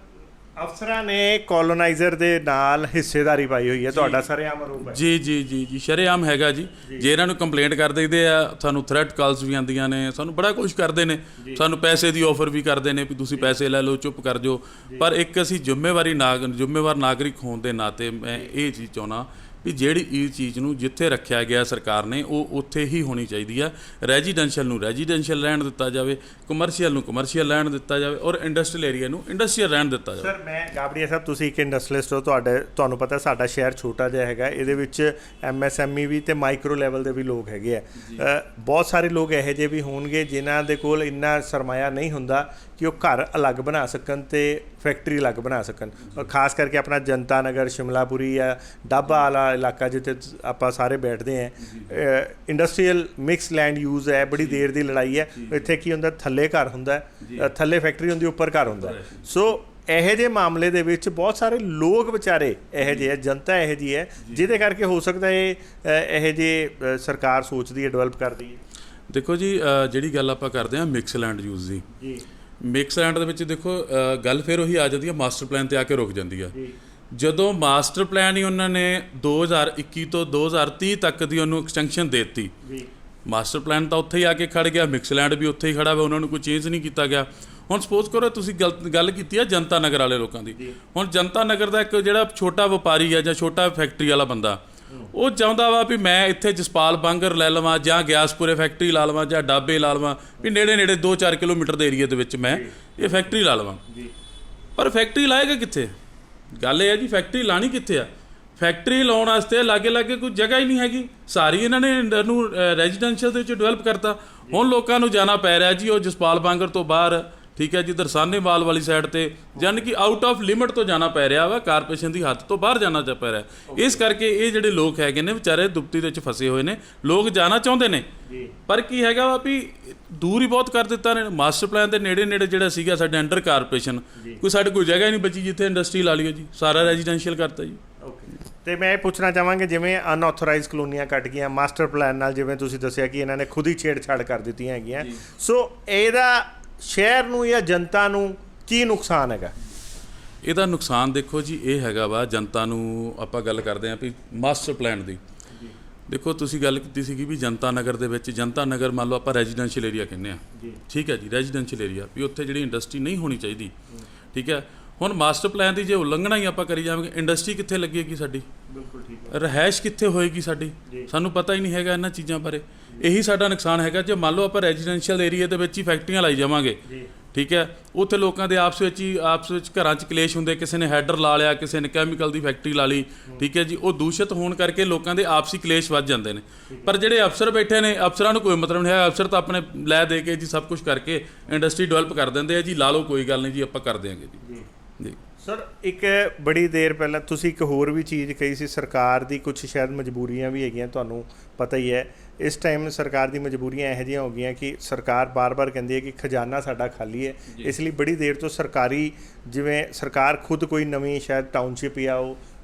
ਅਫਸਰਾਂ ਨੇ ਕੋਲੋਨਾਈਜ਼ਰ ਦੇ ਨਾਲ ਹਿੱਸੇਦਾਰੀ ਪਾਈ ਹੋਈ ਹੈ, ਤੁਹਾਡਾ ਸ਼ਰੇਆਮ ਆਰੋਪ ਹੈ? ਜੀ ਸ਼ਰੇਆਮ ਹੈਗਾ ਜੀ। ਜੇ ਇਹਨਾਂ ਨੂੰ ਕੰਪਲੇਂਟ ਕਰ ਦਈਦੇ ਆ, ਸਾਨੂੰ ਥ੍ਰੈਟ ਕਾਲਸ ਵੀ ਆਉਂਦੀਆਂ ਨੇ, ਸਾਨੂੰ ਬੜਾ ਕੁਝ ਕਰਦੇ ਨੇ, ਸਾਨੂੰ ਪੈਸੇ ਦੀ ਆਫਰ ਵੀ ਕਰਦੇ ਨੇ ਵੀ ਤੁਸੀਂ ਪੈਸੇ ਲੈ ਲਓ, ਚੁੱਪ ਕਰ ਜਾਓ। ਪਰ ਇੱਕ ਅਸੀਂ ਜ਼ਿੰਮੇਵਾਰ ਨਾਗਰਿਕ ਹੋਣ ਦੇ ਨਾਤੇ ਮੈਂ ਇਹ ਚੀਜ਼ ਚਾਹੁੰਦਾ ਵੀ ਜਿਹੜੀ ਇਹ ਚੀਜ਼ ਨੂੰ ਜਿੱਥੇ ਰੱਖਿਆ ਗਿਆ ਸਰਕਾਰ ਨੇ ਉਹ ਉੱਥੇ ਹੀ ਹੋਣੀ ਚਾਹੀਦੀ ਆ। ਰੈਜ਼ੀਡੈਂਸ਼ੀਅਲ ਨੂੰ ਰੈਜ਼ੀਡੈਂਸ਼ੀਅਲ ਰਹਿਣ ਦਿੱਤਾ ਜਾਵੇ, ਕਮਰਸ਼ੀਅਲ ਨੂੰ ਕਮਰਸ਼ੀਅਲ ਰਹਿਣ ਦਿੱਤਾ ਜਾਵੇ, ਔਰ ਇੰਡਸਟਰੀਅਲ ਏਰੀਆ ਨੂੰ ਇੰਡਸਟਰੀਅਲ ਰਹਿਣ ਦਿੱਤਾ ਜਾਵੇ। ਸਰ ਮੈਂ ਗਾਬੜੀਆ ਸਾਹਿਬ, ਤੁਸੀਂ ਇੱਕ ਇੰਡਸਟਰੀਅਲਿਸਟ ਹੋ, ਤੁਹਾਨੂੰ ਪਤਾ ਸਾਡਾ ਸ਼ਹਿਰ ਛੋਟਾ ਜਿਹਾ ਹੈਗਾ, ਇਹਦੇ ਵਿੱਚ MSME ਵੀ ਤੇ ਮਾਈਕਰੋ ਲੈਵਲ ਦੇ ਵੀ ਲੋਕ ਹੈਗੇ ਆ। ਬਹੁਤ ਸਾਰੇ ਲੋਕ ਇਹੋ ਜਿਹੇ ਵੀ ਹੋਣਗੇ ਜਿਨ੍ਹਾਂ ਦੇ ਕੋਲ ਇੰਨਾ ਸਰਮਾਇਆ ਨਹੀਂ ਹੁੰਦਾ ਕਿ ਉਹ ਘਰ ਅਲੱਗ ਬਣਾ ਸਕਣ ਤੇ ਫੈਕਟਰੀ ਅਲੱਗ ਬਣਾ ਸਕਣ। ਔਰ ਖਾਸ ਕਰਕੇ ਆਪਣਾ ਜਨਤਾ ਨਗਰ, ਸ਼ਿਮਲਾਪੁਰੀ ਜਾਂ ਡਾਬਾ ਵਾਲਾ ਇਲਾਕਾ ਜਿੱਥੇ ਆਪਾਂ ਸਾਰੇ ਬੈਠਦੇ ਹਾਂ, ਇੰਡਸਟਰੀਅਲ ਮਿਕਸ ਲੈਂਡ ਯੂਜ਼ ਹੈ, ਬੜੀ ਦੇਰ ਦੀ ਲੜਾਈ ਹੈ। ਇੱਥੇ ਕੀ ਹੁੰਦਾ, ਥੱਲੇ ਘਰ ਹੁੰਦਾ, ਥੱਲੇ ਫੈਕਟਰੀ ਹੁੰਦੀ, ਉੱਪਰ ਘਰ ਹੁੰਦਾ। ਸੋ ਇਹੋ ਜਿਹੇ ਮਾਮਲੇ ਦੇ ਵਿੱਚ ਬਹੁਤ ਸਾਰੇ ਲੋਕ ਵਿਚਾਰੇ ਇਹੋ ਜਿਹੇ ਹੈ, ਜਨਤਾ ਇਹੋ ਜਿਹੀ ਹੈ, ਜਿਹਦੇ ਕਰਕੇ ਹੋ ਸਕਦਾ ਇਹੋ ਜਿਹੇ ਸਰਕਾਰ ਸੋਚਦੀ ਹੈ, ਡਿਵੈਲਪ ਕਰਦੀ ਹੈ। ਦੇਖੋ ਜੀ, ਜਿਹੜੀ ਗੱਲ ਆਪਾਂ ਕਰਦੇ ਹਾਂ ਮਿਕਸ ਲੈਂਡ ਯੂਜ਼ ਦੀ, ਮਿਕਸ ਲੈਂਡ ਦੇ ਵਿੱਚ ਦੇਖੋ ਗੱਲ ਫਿਰ ਉਹੀ ਆ ਜਾਂਦੀ ਹੈ, ਮਾਸਟਰ ਪਲਾਨ 'ਤੇ ਆ ਕੇ ਰੁਕ ਜਾਂਦੀ ਆ। ਜਦੋਂ ਮਾਸਟਰ ਪਲਾਨ ਹੀ ਉਹਨਾਂ ਨੇ 2021 ਤੋਂ 2030 ਤੱਕ ਦੀ ਉਹਨੂੰ ਐਕਸਟੈਂਸ਼ਨ ਦੇ ਦਿੱਤੀ, ਮਾਸਟਰ ਪਲਾਨ ਤਾਂ ਉੱਥੇ ਹੀ ਆ ਕੇ ਖੜ ਗਿਆ, ਮਿਕਸ ਲੈਂਡ ਵੀ ਉੱਥੇ ਹੀ ਖੜਾ ਵਾ, ਉਹਨਾਂ ਨੂੰ ਕੋਈ ਚੇਂਜ ਨਹੀਂ ਕੀਤਾ ਗਿਆ। ਹੁਣ ਸਪੋਜ਼ ਕਰੋ ਤੁਸੀਂ ਗੱਲ ਕੀਤੀ ਆ ਜਨਤਾ ਨਗਰ ਵਾਲੇ ਲੋਕਾਂ ਦੀ। ਹੁਣ ਜਨਤਾ ਨਗਰ ਦਾ ਇੱਕ ਜਿਹੜਾ ਛੋਟਾ ਵਪਾਰੀ ਆ ਜਾਂ ਛੋਟਾ ਫੈਕਟਰੀ ਵਾਲਾ ਬੰਦਾ, ਉਹ ਚਾਹੁੰਦਾ ਵਾ ਵੀ ਮੈਂ ਇੱਥੇ ਜਸਪਾਲ ਬਾਂਗਰ ਲੈ ਲਵਾਂ ਜਾਂ ਗਿਆਸਪੁਰੇ ਫੈਕਟਰੀ ਲਾ ਲਵਾਂ ਜਾਂ ਡਾਬੇ ਲਾ ਲਵਾਂ, ਵੀ ਨੇੜੇ 2-4 ਕਿਲੋਮੀਟਰ ਦੇ ਏਰੀਏ ਦੇ ਵਿੱਚ ਮੈਂ ਇਹ ਫੈਕਟਰੀ ਲਾ ਲਵਾਂ। ਪਰ ਫੈਕਟਰੀ ਲਾਏਗਾ ਕਿੱਥੇ? ਗੱਲ ਇਹ ਹੈ ਜੀ, ਫੈਕਟਰੀ ਲਾਣੀ ਕਿੱਥੇ ਆ? ਫੈਕਟਰੀ ਲਾਉਣ ਵਾਸਤੇ ਲਾਗੇ ਕੋਈ ਜਗ੍ਹਾ ਹੀ ਨਹੀਂ ਹੈਗੀ, ਸਾਰੀ ਇਹਨਾਂ ਨੇ ਨੂੰ ਰੈਜ਼ੀਡੈਂਸ਼ੀਅਲ ਦੇ ਵਿੱਚ ਡਿਵੈਲਪ ਕਰਤਾ। ਹੁਣ ਲੋਕਾਂ ਨੂੰ ਜਾਣਾ ਪੈ ਰਿਹਾ ਜੀ ਉਹ ਜਸਪਾਲ ਬਾਂਗਰ ਤੋਂ ਬਾਹਰ, ਠੀਕ ਹੈ ਜੀ। ਦਰਸਾਨੇਵਾਲ ਵਾਲੀ ਸਾਈਡ ਤੇ ਯਾਨੀ ਕਿ ਆਊਟ ਆਫ ਲਿਮਟ ਤੋਂ ਜਾਣਾ ਪੈ ਰਿਹਾ ਵਾ, ਕਾਰਪੋਰੇਸ਼ਨ ਦੀ ਹੱਦ ਤੋਂ ਬਾਹਰ ਜਾਣਾ ਪੈ ਰਿਹਾ। ਇਸ ਕਰਕੇ ਇਹ ਜਿਹੜੇ ਲੋਕ ਹੈਗੇ ਨੇ ਵਿਚਾਰੇ ਦੁਪਤੀ ਦੇ ਵਿੱਚ ਫਸੇ ਹੋਏ ਨੇ। ਲੋਕ ਜਾਣਾ ਚਾਹੁੰਦੇ ਨੇ ਪਰ ਕੀ ਹੈਗਾ ਵਾ ਵੀ ਦੂਰ ਹੀ ਬਹੁਤ ਕਰ ਦਿੱਤਾ ਨੇ। ਮਾਸਟਰ ਪਲਾਨ ਦੇ ਨੇੜੇ ਨੇੜੇ ਜਿਹੜਾ ਸੀਗਾ ਸਾਡੇ ਅੰਡਰ ਕਾਰਪੋਰੇਸ਼ਨ, ਕੋਈ ਸਾਡੇ ਕੋਈ ਜਗ੍ਹਾ ਹੀ ਨਹੀਂ ਬਚੀ ਜਿੱਥੇ ਇੰਡਸਟਰੀ ਲਾ ਲਈਏ ਜੀ, ਸਾਰਾ ਰੈਜ਼ੀਡੈਂਸ਼ੀਅਲ ਕਰਤਾ ਜੀ। ਤੇ ਮੈਂ ਇਹ ਪੁੱਛਣਾ ਚਾਹਾਂਗੇ ਜਿਵੇਂ ਅਨਆਥੋਰਾਈਜ਼ ਕਲੋਨੀਆਂ ਕੱਟ ਗਈਆਂ ਮਾਸਟਰ ਪਲਾਨ ਨਾਲ, ਜਿਵੇਂ ਤੁਸੀਂ ਦੱਸਿਆ ਕਿ ਇਹਨਾਂ ਨੇ ਖੁਦ ਹੀ ਛੇੜਛਾੜ ਕਰ ਦਿੱਤੀਆਂ ਹੈਗੀਆਂ, ਸੋ ਇਹਦਾ ਸ਼ਹਿਰ ਨੂੰ ਜਾਂ ਜਨਤਾ ਨੂੰ ਕੀ ਨੁਕਸਾਨ ਹੈਗਾ? ਇਹਦਾ ਨੁਕਸਾਨ ਦੇਖੋ ਜੀ ਇਹ ਹੈਗਾ ਵਾ ਜਨਤਾ ਨੂੰ। ਆਪਾਂ ਗੱਲ ਕਰਦੇ ਹਾਂ ਵੀ ਮਾਸਟਰ ਪਲਾਨ ਦੀ। ਦੇਖੋ ਤੁਸੀਂ ਗੱਲ ਕੀਤੀ ਸੀਗੀ ਵੀ ਜਨਤਾ ਨਗਰ ਦੇ ਵਿੱਚ, ਜਨਤਾ ਨਗਰ ਮੰਨ ਲਓ ਆਪਾਂ ਰੈਜ਼ੀਡੈਂਸ਼ੀਅਲ ਏਰੀਆ ਕਹਿੰਦੇ ਆ, ਠੀਕ ਹੈ ਜੀ, ਰੈਜ਼ੀਡੈਂਸ਼ੀਅਲ ਏਰੀਆ ਵੀ ਉੱਥੇ ਜਿਹੜੀ ਇੰਡਸਟਰੀ ਨਹੀਂ ਹੋਣੀ ਚਾਹੀਦੀ, ਠੀਕ ਹੈ। ਹੁਣ ਮਾਸਟਰ ਪਲਾਨ ਦੀ ਜੇ ਉਲੰਘਣਾ ਹੀ ਆਪਾਂ ਕਰੀ ਜਾਵਾਂਗੇ, ਇੰਡਸਟਰੀ ਕਿੱਥੇ ਲੱਗੇਗੀ ਸਾਡੀ? ਬਿਲਕੁਲ ਠੀਕ ਹੈ। ਰਿਹਾਇਸ਼ ਕਿੱਥੇ ਹੋਏਗੀ ਸਾਡੀ? ਸਾਨੂੰ ਪਤਾ ਹੀ ਨਹੀਂ ਹੈਗਾ ਇਹਨਾਂ ਚੀਜ਼ਾਂ ਬਾਰੇ। ਇਹੀ ਸਾਡਾ ਨੁਕਸਾਨ ਹੈਗਾ। ਜੇ ਮੰਨ ਲਓ ਆਪਾਂ ਰੈਜ਼ੀਡੈਂਸ਼ੀਅਲ ਏਰੀਆ ਦੇ ਵਿੱਚ ਹੀ ਫੈਕਟਰੀਆਂ ਲਾਈ ਜਾਵਾਂਗੇ, ਠੀਕ ਹੈ, ਉੱਥੇ ਲੋਕਾਂ ਦੇ ਆਪਸ ਵਿੱਚ ਘਰਾਂ 'ਚ ਕਲੇਸ਼ ਹੁੰਦੇ, ਕਿਸੇ ਨੇ ਹੈਡਰ ਲਾ ਲਿਆ, ਕਿਸੇ ਨੇ ਕੈਮੀਕਲ ਦੀ ਫੈਕਟਰੀ ਲਾ ਲਈ, ਠੀਕ ਹੈ ਜੀ, ਉਹ ਦੂਸ਼ਿਤ ਹੋਣ ਕਰਕੇ ਲੋਕਾਂ ਦੇ ਆਪਸੀ ਕਲੇਸ਼ ਵੱਧ ਜਾਂਦੇ ਨੇ। ਪਰ ਜਿਹੜੇ ਅਫਸਰ ਬੈਠੇ ਨੇ, ਅਫਸਰਾਂ ਨੂੰ ਕੋਈ ਮਤਲਬ ਨਹੀਂ ਹੈ। ਅਫਸਰ ਤਾਂ ਆਪਣੇ ਲੈ ਦੇ ਕੇ ਜੀ ਸਭ ਕੁਝ ਕਰਕੇ ਇੰਡਸਟਰੀ ਡਿਵੈਲਪ ਕਰ ਦਿੰਦੇ ਆ ਜੀ, ਲਾ ਲਓ ਕੋਈ ਗੱਲ ਨਹੀਂ ਜੀ, ਆਪਾਂ ਕਰ ਦਿਆਂਗੇ ਜੀ। ਜੀ ਸਰ, ਇੱਕ ਬੜੀ ਦੇਰ ਪਹਿਲਾਂ ਤੁਸੀਂ ਇੱਕ ਹੋਰ ਵੀ ਚੀਜ਼ ਕਹੀ ਸੀ, ਸਰਕਾਰ ਦੀ ਕੁਝ ਸ਼ਾਇਦ ਮਜਬੂਰੀਆਂ ਵੀ ਹੈਗੀਆਂ, ਤੁਹਾਨੂੰ ਪਤਾ ਹੀ ਹੈ। ਇਸ ਟਾਈਮ ਸਰਕਾਰ ਦੀ ਮਜਬੂਰੀਆਂ ਇਹੋ ਜਿਹੀਆਂ ਹੋ ਗਈਆਂ ਕਿ ਸਰਕਾਰ ਬਾਰ-ਬਾਰ ਕਹਿੰਦੀ ਹੈ ਕਿ ਖਜ਼ਾਨਾ ਸਾਡਾ ਖਾਲੀ ਹੈ, ਇਸ ਲਈ ਬੜੀ ਦੇਰ ਤੋਂ ਸਰਕਾਰੀ, ਜਿਵੇਂ ਸਰਕਾਰ ਖੁਦ ਕੋਈ ਨਵੀਂ ਸ਼ਾਇਦ ਟਾਊਨਸ਼ਿਪ ਜਾਂ ਉਹ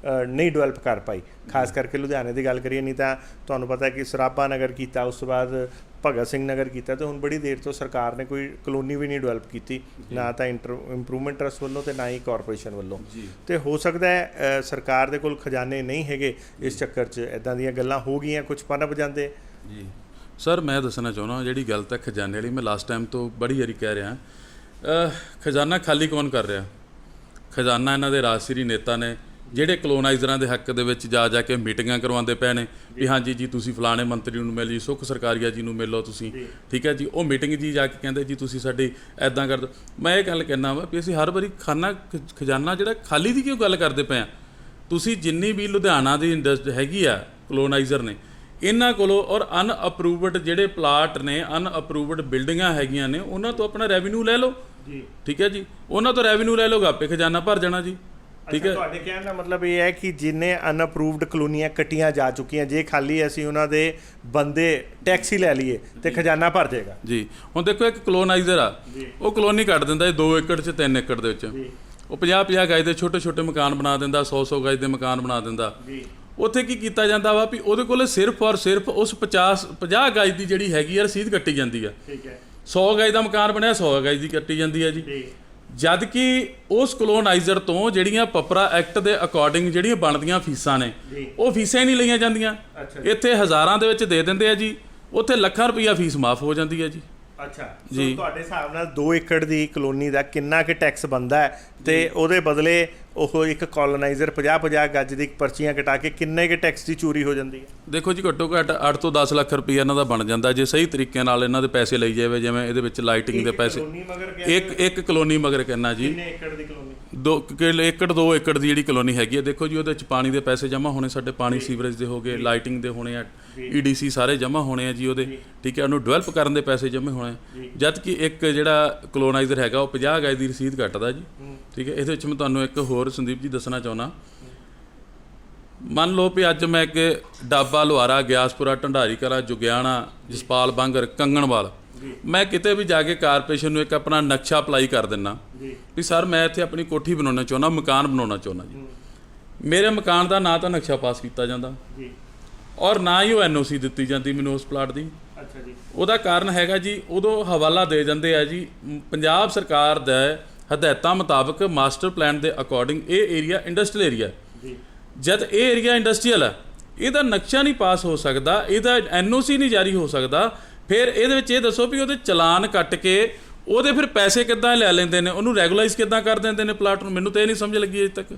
ਨਹੀਂ ਡਿਵੈਲਪ ਕਰ ਪਾਈ। ਖਾਸ ਕਰਕੇ ਲੁਧਿਆਣੇ ਦੀ ਗੱਲ ਕਰੀਏ, ਨਹੀਂ ਤਾਂ ਤੁਹਾਨੂੰ ਪਤਾ ਕਿ ਸਰਾਭਾ ਨਗਰ ਕੀਤਾ, ਉਸ ਤੋਂ ਬਾਅਦ ਭਗਤ ਸਿੰਘ ਨਗਰ ਕੀਤਾ, ਤੇ ਹੁਣ ਬੜੀ ਦੇਰ ਤੋਂ ਸਰਕਾਰ ਨੇ ਕੋਈ ਕਲੋਨੀ ਵੀ ਨਹੀਂ ਡਿਵੈਲਪ ਕੀਤੀ, ਨਾ ਤਾਂ ਇੰਪਰੂਵਮੈਂਟ ਟਰਸਟ ਵੱਲੋਂ ਤੇ ਨਾ ਹੀ ਕਾਰਪੋਰੇਸ਼ਨ ਵੱਲੋਂ। ਤੇ ਹੋ ਸਕਦਾ ਹੈ ਸਰਕਾਰ ਦੇ ਕੋਲ ਖਜ਼ਾਨੇ ਨਹੀਂ ਹੈਗੇ, ਇਸ ਚੱਕਰ 'ਚ ਇੱਦਾਂ ਦੀਆਂ ਗੱਲਾਂ ਹੋ ਗਈਆਂ, ਕੁਝ ਪਨਪ ਜਾਂਦੇ। ਜੀ ਸਰ, ਮੈਂ ਦੱਸਣਾ ਚਾਹੁੰਦਾ ਜਿਹੜੀ ਗੱਲ ਤਾਂ ਖਜ਼ਾਨੇ ਵਾਲੀ, ਮੈਂ ਲਾਸਟ ਟਾਈਮ ਤੋਂ ਬੜੀ ਵਾਰੀ ਕਹਿ ਰਿਹਾ, ਖਜ਼ਾਨਾ ਖਾਲੀ ਕੌਣ ਕਰ ਰਿਹਾ? ਖਜ਼ਾਨਾ ਇਹਨਾਂ ਦੇ ਰਾਜਸੀ ਨੇਤਾ ਨੇ, ਜਿਹੜੇ ਕਲੋਨਾਈਜ਼ਰਾਂ ਦੇ ਹੱਕ ਦੇ ਵਿੱਚ ਜਾ ਜਾ ਕੇ ਮੀਟਿੰਗਾਂ ਕਰਵਾਉਂਦੇ ਪਏ ਨੇ ਵੀ ਹਾਂਜੀ ਜੀ ਤੁਸੀਂ ਫਲਾਣੇ ਮੰਤਰੀ ਨੂੰ ਮਿਲ ਜੀ, ਸੁੱਖ ਸਰਕਾਰੀਆ ਜੀ ਨੂੰ ਮਿਲੋ ਤੁਸੀਂ, ਠੀਕ ਹੈ ਜੀ। ਉਹ ਮੀਟਿੰਗ ਜੀ ਜਾ ਕੇ ਕਹਿੰਦੇ ਜੀ ਤੁਸੀਂ ਸਾਡੀ ਐਦਾਂ ਕਰ ਦਿਓ। ਮੈਂ ਇਹ ਗੱਲ ਕਹਿਣਾ ਵਾ ਵੀ ਅਸੀਂ ਹਰ ਵਾਰੀ ਖਜ਼ਾਨਾ ਜਿਹੜਾ ਖਾਲੀ ਦੀ ਕਿਉਂ ਗੱਲ ਕਰਦੇ ਪਏ ਆ? ਤੁਸੀਂ ਜਿੰਨੀ ਵੀ ਲੁਧਿਆਣਾ ਦੀ ਇੰਡਸਟਰੀ ਹੈਗੀ ਆ ਕਲੋਨਾਈਜ਼ਰ ਨੇ, ਇਹਨਾਂ ਕੋਲੋਂ ਔਰ ਅਨਅਪਰੂਵਡ ਜਿਹੜੇ ਪਲਾਟ ਨੇ, ਅਨਅਪਰੂਵਡ ਬਿਲਡਿੰਗਾਂ ਹੈਗੀਆਂ ਨੇ, ਉਹਨਾਂ ਤੋਂ ਆਪਣਾ ਰੈਵਨਿਊ ਲੈ ਲਓ ਜੀ, ਠੀਕ ਹੈ ਜੀ। ਉਹਨਾਂ ਤੋਂ ਰੈਵਨਿਊ ਲੈ ਲਓਗਾ, ਆਪੇ ਖਜ਼ਾਨਾ ਭਰ ਜਾਣਾ ਜੀ, ਠੀਕ ਹੈ। ਤੁਹਾਡੇ ਕਹਿਣ ਦਾ ਮਤਲਬ ਇਹ ਹੈ ਕਿ ਜਿੰਨੇ ਅਨਅਪਰੂਵਡ ਕਲੋਨੀਆਂ ਕੱਟੀਆਂ ਜਾ ਚੁੱਕੀਆਂ, ਜੇ ਖਾਲੀ ਅਸੀਂ ਉਹਨਾਂ ਦੇ ਬੰਦੇ ਟੈਕਸ ਹੀ ਲੈ ਲਈਏ ਤੇ ਖਜ਼ਾਨਾ ਭਰ ਜਾਏਗਾ ਜੀ। ਹੁਣ ਦੇਖੋ ਇੱਕ ਕਲੋਨਾਈਜ਼ਰ ਆ, ਉਹ ਕਲੋਨੀ ਕੱਟ ਦਿੰਦਾ 2 ਏਕੜ 'ਚ 3 ਏਕੜ ਦੇ ਵਿੱਚ, ਉਹ 50-50 ਗਜ ਦੇ ਛੋਟੇ ਛੋਟੇ ਮਕਾਨ ਬਣਾ ਦਿੰਦਾ, 100-100 ਗਜ ਦੇ ਮਕਾਨ ਬਣਾ ਦਿੰਦਾ। ਉੱਥੇ ਕੀ ਕੀਤਾ ਜਾਂਦਾ ਵਾ ਵੀ ਉਹਦੇ ਕੋਲ ਸਿਰਫ ਔਰ ਸਿਰਫ ਉਸ 50 ਗਜ ਦੀ ਜਿਹੜੀ ਹੈਗੀ ਆ ਰਸੀਦ ਕੱਟੀ ਜਾਂਦੀ ਆ, ਠੀਕ ਹੈ। 100 ਗਜ ਦਾ ਮਕਾਨ ਬਣਿਆ, 100 ਗਜ ਦੀ ਕੱਟੀ ਜਾਂਦੀ ਆ ਜੀ। ਜਦ ਕਿ ਉਸ ਕਲੋਨਾਈਜ਼ਰ ਤੋਂ ਜਿਹੜੀਆਂ ਪਪਰਾ ਐਕਟ ਦੇ ਅਕੋਰਡਿੰਗ ਜਿਹੜੀਆਂ ਬਣਦੀਆਂ ਫੀਸਾਂ ਨੇ, ਉਹ ਫੀਸਾਂ ਹੀ ਨਹੀਂ ਲਈਆਂ ਜਾਂਦੀਆਂ। ਇੱਥੇ ਹਜ਼ਾਰਾਂ ਦੇ ਵਿੱਚ ਦੇ ਦਿੰਦੇ ਆ ਜੀ, ਉੱਥੇ ਲੱਖਾਂ ਰੁਪਈਆ ਫੀਸ ਮਾਫ ਹੋ ਜਾਂਦੀ ਹੈ ਜੀ। ਅੱਛਾ ਜੀ, ਤੁਹਾਡੇ ਹਿਸਾਬ ਨਾਲ 2 ਏਕੜ ਦੀ ਕਲੋਨੀ ਦਾ ਕਿੰਨਾ ਕੁ ਟੈਕਸ ਬਣਦਾ ਹੈ, ਤੇ ਉਹਦੇ ਬਦਲੇ ਉਹ ਇੱਕ ਕਲੋਨਾਈਜ਼ਰ 50-50 ਗੱਜ ਦੀ ਪਰਚੀਆਂ ਕਟਾ ਕੇ ਕਿੰਨੇ ਕੁ ਟੈਕਸ ਦੀ ਚੋਰੀ ਹੋ ਜਾਂਦੀ ਹੈ? ਦੇਖੋ ਜੀ, ਘੱਟੋ ਘੱਟ 8 ਤੋਂ 10 ਲੱਖ ਰੁਪਈਆ ਇਹਨਾਂ ਦਾ ਬਣ ਜਾਂਦਾ ਜੇ ਸਹੀ ਤਰੀਕੇ ਨਾਲ ਇਹਨਾਂ ਦੇ ਪੈਸੇ ਲਈ ਜਾਵੇ। ਜਿਵੇਂ ਇਹਦੇ ਵਿੱਚ ਲਾਈਟਿੰਗ ਦੇ ਪੈਸੇ, ਇੱਕ ਕਲੋਨੀ ਮਗਰ ਕਹਿੰਨਾ ਜੀ, ਕਿੰਨੇ ਏਕੜ ਦੀ ਕਲੋਨੀ? 2 ਏਕੜ ਦੀ ਜਿਹੜੀ ਕਲੋਨੀ ਹੈਗੀ ਹੈ। ਦੇਖੋ ਜੀ, ਉਹਦੇ ਵਿੱਚ ਪਾਣੀ ਦੇ ਪੈਸੇ ਜਮ੍ਹਾਂ ਹੋਣੇ, ਸਾਡੇ ਪਾਣੀ ਸੀਵਰੇਜ ਦੇ ਹੋ ਗਏ, ਲਾਈਟਿੰਗ ਦੇ ਹੋਣੇ ਆ, EDC ਸਾਰੇ ਜਮ੍ਹਾਂ ਹੋਣੇ ਆ ਜੀ ਉਹਦੇ, ਠੀਕ ਹੈ। ਉਹਨੂੰ ਡਿਵੈਲਪ ਕਰਨ ਦੇ ਪੈਸੇ ਜਮ੍ਹਾਂ ਹੋਣੇ, ਜਦ ਕਿ ਇੱਕ ਜਿਹੜਾ ਕਲੋਨਾਈਜ਼ਰ ਹੈਗਾ ਉਹ 50 ਗਜ ਦੀ ਰਸੀਦ ਕੱਟਦਾ ਜੀ, ਠੀਕ ਹੈ। ਇਹਦੇ ਵਿੱਚ ਮੈਂ ਤੁਹਾਨੂੰ ਇੱਕ ਹੋਰ ਸੰਦੀਪ ਜੀ ਦੱਸਣਾ ਚਾਹੁੰਦਾ। ਮੰਨ ਲਓ ਵੀ ਅੱਜ ਮੈਂ ਇੱਕ ਡਾਬਾ, ਲੁਹਾਰਾ, ਗਿਆਸਪੁਰਾ, ਢੰਡਾਰੀ ਕਲਾ, ਜੁਗਿਆਣਾ, ਜਸਪਾਲ ਬਾਂਗਰ, ਕੰਗਣਵਾਲ, ਮੈਂ ਕਿਤੇ ਵੀ ਜਾ ਕੇ ਕਾਰਪੋਰੇਸ਼ਨ ਨੂੰ ਇੱਕ ਆਪਣਾ ਨਕਸ਼ਾ ਅਪਲਾਈ ਕਰ ਦਿੰਦਾ ਵੀ ਸਰ ਮੈਂ ਇੱਥੇ ਆਪਣੀ ਕੋਠੀ ਬਣਾਉਣਾ ਚਾਹੁੰਦਾ, ਮਕਾਨ ਬਣਾਉਣਾ ਚਾਹੁੰਦਾ ਜੀ। ਮੇਰੇ ਮਕਾਨ ਦਾ ਨਾ ਤਾਂ ਨਕਸ਼ਾ ਪਾਸ ਕੀਤਾ ਜਾਂਦਾ ਔਰ ਨਾ ਹੀ ਉਹ NOC ਦਿੱਤੀ ਜਾਂਦੀ ਮੈਨੂੰ ਉਸ ਪਲਾਟ ਦੀ। ਅੱਛਾ ਜੀ। ਉਹਦਾ ਕਾਰਨ ਹੈਗਾ ਜੀ, ਉਦੋਂ ਹਵਾਲਾ ਦੇ ਜਾਂਦੇ ਆ ਜੀ ਪੰਜਾਬ ਸਰਕਾਰ ਦੇ ਹਦਾਇਤਾਂ ਮੁਤਾਬਕ ਮਾਸਟਰ ਪਲਾਨ ਦੇ ਅਕੋਰਡਿੰਗ ਇਹ ਏਰੀਆ ਇੰਡਸਟਰੀਅਲ ਏਰੀਆ, ਜਦ ਇਹ ਏਰੀਆ ਇੰਡਸਟਰੀਅਲ ਹੈ, ਇਹਦਾ ਨਕਸ਼ਾ ਨਹੀਂ ਪਾਸ ਹੋ ਸਕਦਾ, ਇਹਦਾ NOC ਨਹੀਂ ਜਾਰੀ ਹੋ ਸਕਦਾ। ਫਿਰ ਇਹਦੇ ਵਿੱਚ ਇਹ ਦੱਸੋ ਵੀ ਉਹਦੇ ਚਲਾਨ ਕੱਟ ਕੇ ਉਹਦੇ ਫਿਰ ਪੈਸੇ ਕਿੱਦਾਂ ਲੈ ਲੈਂਦੇ ਨੇ, ਉਹਨੂੰ ਰੈਗੂਲਾਈਜ਼ ਕਿੱਦਾਂ ਕਰ ਦਿੰਦੇ ਨੇ ਪਲਾਟ ਨੂੰ? ਮੈਨੂੰ ਤਾਂ ਇਹ ਨਹੀਂ ਸਮਝ ਲੱਗੀ ਅਜੇ ਤੱਕ।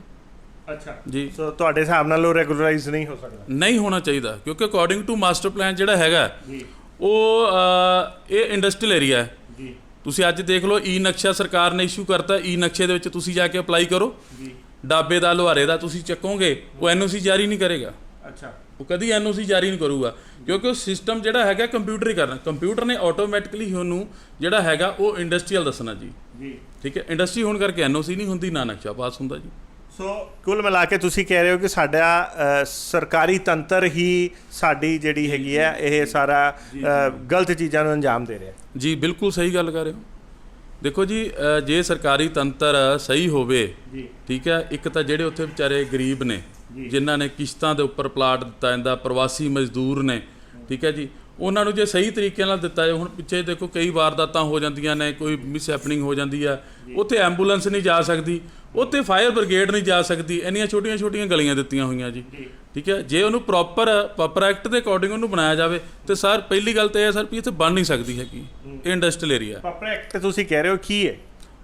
ਅੱਛਾ ਜੀ। ਸੋ ਤੁਹਾਡੇ ਹਿਸਾਬ ਨਾਲ ਉਹ ਰੈਗੂਲਰਾਈਜ਼ ਨਹੀਂ ਹੋ ਸਕਦਾ? ਨਹੀਂ ਹੋਣਾ ਚਾਹੀਦਾ, ਕਿਉਂਕਿ ਅਕੋਰਡਿੰਗ ਟੂ ਮਾਸਟਰ ਪਲਾਨ ਜਿਹੜਾ ਹੈਗਾ ਉਹ ਇਹ ਇੰਡਸਟਰੀਅਲ ਏਰੀਆ ਹੈ ਜੀ। ਤੁਸੀਂ ਅੱਜ ਦੇਖ ਲਓ, ਨਕਸ਼ਾ ਸਰਕਾਰ ਨੇ ਇਸ਼ੂ ਕਰਤਾ, ਨਕਸ਼ੇ ਦੇ ਵਿੱਚ ਤੁਸੀਂ ਜਾ ਕੇ ਅਪਲਾਈ ਕਰੋ, ਡਾਬੇ ਦਾ, ਲੁਹਾਰੇ ਦਾ ਤੁਸੀਂ ਚੱਕੋਗੇ, ਉਹ NOC ਜਾਰੀ ਨਹੀਂ ਕਰੇਗਾ। ਅੱਛਾ, ਉਹ ਕਦੀ ਐਨਓਸੀ ਜਾਰੀ ਨਹੀਂ ਕਰੂਗਾ, ਕਿਉਂਕਿ ਉਹ ਸਿਸਟਮ ਜਿਹੜਾ ਹੈਗਾ ਕੰਪਿਊਟਰ ਹੀ ਕਰਨਾ। ਕੰਪਿਊਟਰ ਨੇ ਆਟੋਮੈਟਿਕਲੀ ਹੀ ਉਹਨੂੰ ਜਿਹੜਾ ਹੈਗਾ ਉਹ ਇੰਡਸਟਰੀਅਲ ਦੱਸਣਾ ਜੀ। ਠੀਕ ਹੈ, ਇੰਡਸਟਰੀ ਹੋਣ ਕਰਕੇ ਐਨਓਸੀ ਨਹੀਂ ਹੁੰਦੀ, ਨਾ ਨਕਸ਼ਾ ਪਾਸ ਹੁੰਦਾ ਜੀ। ਸੋ ਕੁੱਲ ਮਿਲਾ ਕੇ ਤੁਸੀਂ ਕਹਿ ਰਹੇ ਹੋ ਕਿ ਸਾਡਾ ਸਰਕਾਰੀ ਤੰਤਰ ਹੀ ਸਾਡੀ ਜਿਹੜੀ ਹੈਗੀ ਹੈ ਇਹ ਸਾਰਾ ਗਲਤ ਚੀਜ਼ਾਂ ਨੂੰ ਅੰਜਾਮ ਦੇ ਰਿਹਾ ਜੀ। ਬਿਲਕੁਲ ਸਹੀ ਗੱਲ ਕਰ ਰਹੇ ਹੋ। ਦੇਖੋ ਜੀ, ਜੇ ਸਰਕਾਰੀ ਤੰਤਰ ਸਹੀ ਹੋਵੇ, ਠੀਕ ਹੈ, ਇੱਕ ਤਾਂ ਜਿਹੜੇ ਉੱਥੇ ਵਿਚਾਰੇ ਗਰੀਬ ਨੇ ਜਿਨ੍ਹਾਂ ਨੇ ਕਿਸ਼ਤਾਂ ਦੇ ਉੱਪਰ ਪਲਾਟ ਦਿੱਤਾ ਜਾਂਦਾ, ਪ੍ਰਵਾਸੀ ਮਜ਼ਦੂਰ ਨੇ, ਠੀਕ ਹੈ ਜੀ, ਉਹਨਾਂ ਨੂੰ ਜੇ ਸਹੀ ਤਰੀਕੇ ਨਾਲ ਦਿੱਤਾ ਜਾਏ। ਹੁਣ ਪਿੱਛੇ ਦੇਖੋ ਕਈ ਵਾਰਦਾਤਾਂ ਹੋ ਜਾਂਦੀਆਂ ਨੇ, ਕੋਈ ਮਿਸ ਹੈਪਨਿੰਗ ਹੋ ਜਾਂਦੀ ਆ, ਉੱਥੇ ਐਂਬੂਲੈਂਸ ਨਹੀਂ ਜਾ ਸਕਦੀ, ਉੱਥੇ ਫਾਇਰ ਬ੍ਰਿਗੇਡ ਨਹੀਂ ਜਾ ਸਕਦੀ, ਇੰਨੀਆਂ ਛੋਟੀਆਂ ਛੋਟੀਆਂ ਗਲੀਆਂ ਦਿੱਤੀਆਂ ਹੋਈਆਂ ਜੀ। ਠੀਕ ਹੈ, ਜੇ ਉਹਨੂੰ ਪ੍ਰੋਪਰ ਐਕਟ ਦੇ ਅਕੋਰਡਿੰਗ ਉਹਨੂੰ ਬਣਾਇਆ ਜਾਵੇ ਤੇ ਸਰ ਪਹਿਲੀ ਗੱਲ ਤਾਂ ਇਹ ਹੈ ਸਰ ਵੀ ਇੱਥੇ ਬਣ ਨਹੀਂ ਸਕਦੀ ਹੈਗੀ, ਇਹ ਇੰਡਸਟਰੀਅਲ ਏਰੀਆ। ਪ੍ਰੋਪਰ ਐਕਟ ਤੁਸੀਂ ਕਹਿ ਰਹੇ ਹੋ ਕੀ ਹੈ?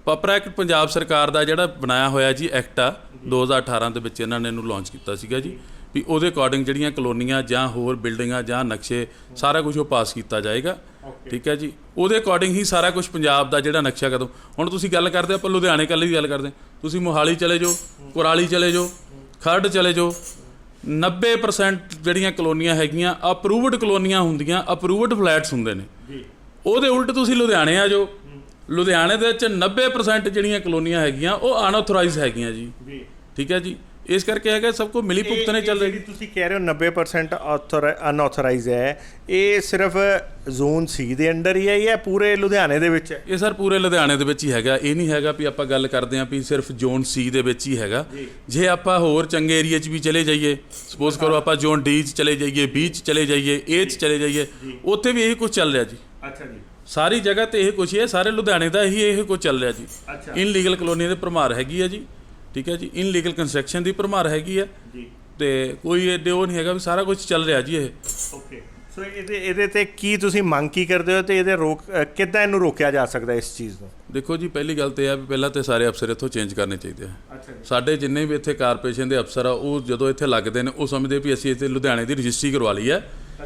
ਪ੍ਰੋਪਰ ਐਕਟ ਪੰਜਾਬ ਸਰਕਾਰ ਦਾ ਜਿਹੜਾ ਬਣਾਇਆ ਹੋਇਆ ਜੀ ਐਕਟ ਆ, 2018 ਦੇ ਵਿੱਚ ਇਹਨਾਂ ਨੇ ਇਹਨੂੰ ਲਾਂਚ ਕੀਤਾ ਸੀਗਾ ਜੀ, ਵੀ ਉਹਦੇ ਅਕੋਰਡਿੰਗ ਜਿਹੜੀਆਂ ਕਲੋਨੀਆਂ ਜਾਂ ਹੋਰ ਬਿਲਡਿੰਗਾਂ ਜਾਂ ਨਕਸ਼ੇ ਸਾਰਾ ਕੁਝ ਉਹ ਪਾਸ ਕੀਤਾ ਜਾਏਗਾ। ਠੀਕ ਹੈ ਜੀ, ਉਹਦੇ ਅਕੋਰਡਿੰਗ ਹੀ ਸਾਰਾ ਕੁਝ ਪੰਜਾਬ ਦਾ ਜਿਹੜਾ ਨਕਸ਼ਾ ਕਦੋਂ। ਹੁਣ ਤੁਸੀਂ ਗੱਲ ਕਰਦੇ ਆਪਾਂ ਲੁਧਿਆਣੇ ਕੱਲ੍ਹ ਦੀ ਗੱਲ ਕਰਦੇ, ਤੁਸੀਂ ਮੋਹਾਲੀ ਚਲੇ ਜਾਓ, ਕੁਰਾਲੀ ਚਲੇ ਜਾਓ, ਖਰੜ ਚਲੇ ਜਾਓ, 90% ਜਿਹੜੀਆਂ ਕਲੋਨੀਆਂ ਹੈਗੀਆਂ ਅਪਰੂਵਡ ਕਲੋਨੀਆਂ ਹੁੰਦੀਆਂ, ਅਪਰੂਵਡ ਫਲੈਟਸ ਹੁੰਦੇ ਨੇ। ਉਹਦੇ ਉਲਟ ਤੁਸੀਂ ਲੁਧਿਆਣੇ ਆ ਜਾਓ, ਲੁਧਿਆਣੇ ਦੇ ਵਿੱਚ 90% ਜਿਹੜੀਆਂ ਕਲੋਨੀਆਂ ਹੈਗੀਆਂ ਉਹ ਅਨਆਥੋਰਾਈਜ਼ ਹੈਗੀਆਂ ਜੀ। ਠੀਕ ਹੈ ਜੀ, ਇਸ ਕਰਕੇ ਹੈਗਾ ਸਭ ਕੋ ਮਿਲੀ ਭੁਗਤਣੇ ਚੱਲ ਰਹੀ। ਤੁਸੀਂ ਕਹਿ ਰਹੇ ਹੋ 90% ਅਨਆਥੋਰਾਈਜ਼ ਹੈ, ਇਹ ਸਿਰਫ ਜ਼ੋਨ ਸੀ ਦੇ ਅੰਡਰ ਹੀ ਹੈ ਜਾਂ ਪੂਰੇ ਲੁਧਿਆਣੇ ਦੇ ਵਿੱਚ ਹੈ? ਇਹ ਸਰ ਪੂਰੇ ਲੁਧਿਆਣੇ ਦੇ ਵਿੱਚ ਹੀ ਹੈਗਾ, ਇਹ ਨਹੀਂ ਹੈਗਾ ਵੀ ਆਪਾਂ ਗੱਲ ਕਰਦੇ ਹਾਂ ਵੀ ਸਿਰਫ ਜ਼ੋਨ ਸੀ ਦੇ ਵਿੱਚ ਹੀ ਹੈਗਾ। ਜੇ ਆਪਾਂ ਹੋਰ ਚੰਗੇ ਏਰੀਆ 'ਚ ਵੀ ਚਲੇ ਜਾਈਏ, ਸਪੋਜ਼ ਕਰੋ ਆਪਾਂ ਜ਼ੋਨ ਡੀ 'ਚ ਚਲੇ ਜਾਈਏ, ਬੀ 'ਚ ਚਲੇ ਜਾਈਏ, ਏ 'ਚ ਚਲੇ ਜਾਈਏ, ਉੱਥੇ ਵੀ ਇਹੀ ਕੁਝ ਚੱਲ ਰਿਹਾ ਜੀ। ਅੱਛਾ ਜੀ, ਸਾਰੀ ਜਗ੍ਹਾ ਤੇ ਇਹ ਕੁਛ ਹੀ ਹੈ, ਸਾਰੇ ਲੁਧਿਆਣੇ ਦਾ ਹੀ ਇਹ ਕੁਝ ਚੱਲ ਰਿਹਾ ਜੀ। ਇਨਲੀਗਲ ਕਲੋਨੀ ਦੇ ਭਰਮਾਰ ਹੈਗੀ ਹੈ ਜੀ। ਠੀਕ ਹੈ ਜੀ, ਇਨਲੀਗਲ ਕੰਸਟਰਕਸ਼ਨ ਦੀ ਭਰਮਾਰ ਹੈਗੀ ਹੈ ਜੀ, ਤੇ ਕੋਈ ਏਡੇ ਉਹ ਨਹੀਂ ਹੈਗਾ ਵੀ ਸਾਰਾ ਕੁਝ ਚੱਲ ਰਿਹਾ ਜੀ ਇਹ। ਓਕੇ, ਸੋ ਇਹਦੇ ਤੇ ਕੀ ਤੁਸੀਂ ਮੰਗ ਕੀ ਕਰਦੇ ਹੋ ਤੇ ਇਹਦੇ ਕਿੱਦਾਂ ਇਹਨੂੰ ਰੋਕਿਆ ਜਾ ਸਕਦਾ ਇਸ ਚੀਜ਼ ਨੂੰ? ਦੇਖੋ ਜੀ, ਪਹਿਲੀ ਗੱਲ ਤੇ ਇਹ ਆ ਵੀ ਪਹਿਲਾਂ ਤੇ ਸਾਰੇ ਅਫਸਰ ਇੱਥੋਂ ਚੇਂਜ ਕਰਨੇ ਚਾਹੀਦੇ ਆ। ਸਾਡੇ ਜਿੰਨੇ ਵੀ ਇੱਥੇ ਕਾਰਪੋਰੇਸ਼ਨ ਦੇ ਅਫਸਰ ਆ ਉਹ ਜਦੋਂ ਇੱਥੇ ਲੱਗਦੇ ਨੇ ਉਹ ਸਮਝਦੇ ਵੀ ਅਸੀਂ ਇੱਥੇ ਲੁਧਿਆਣੇ ਦੀ ਰਜਿਸਟਰੀ ਕਰਵਾ ਲਈ ਹੈ,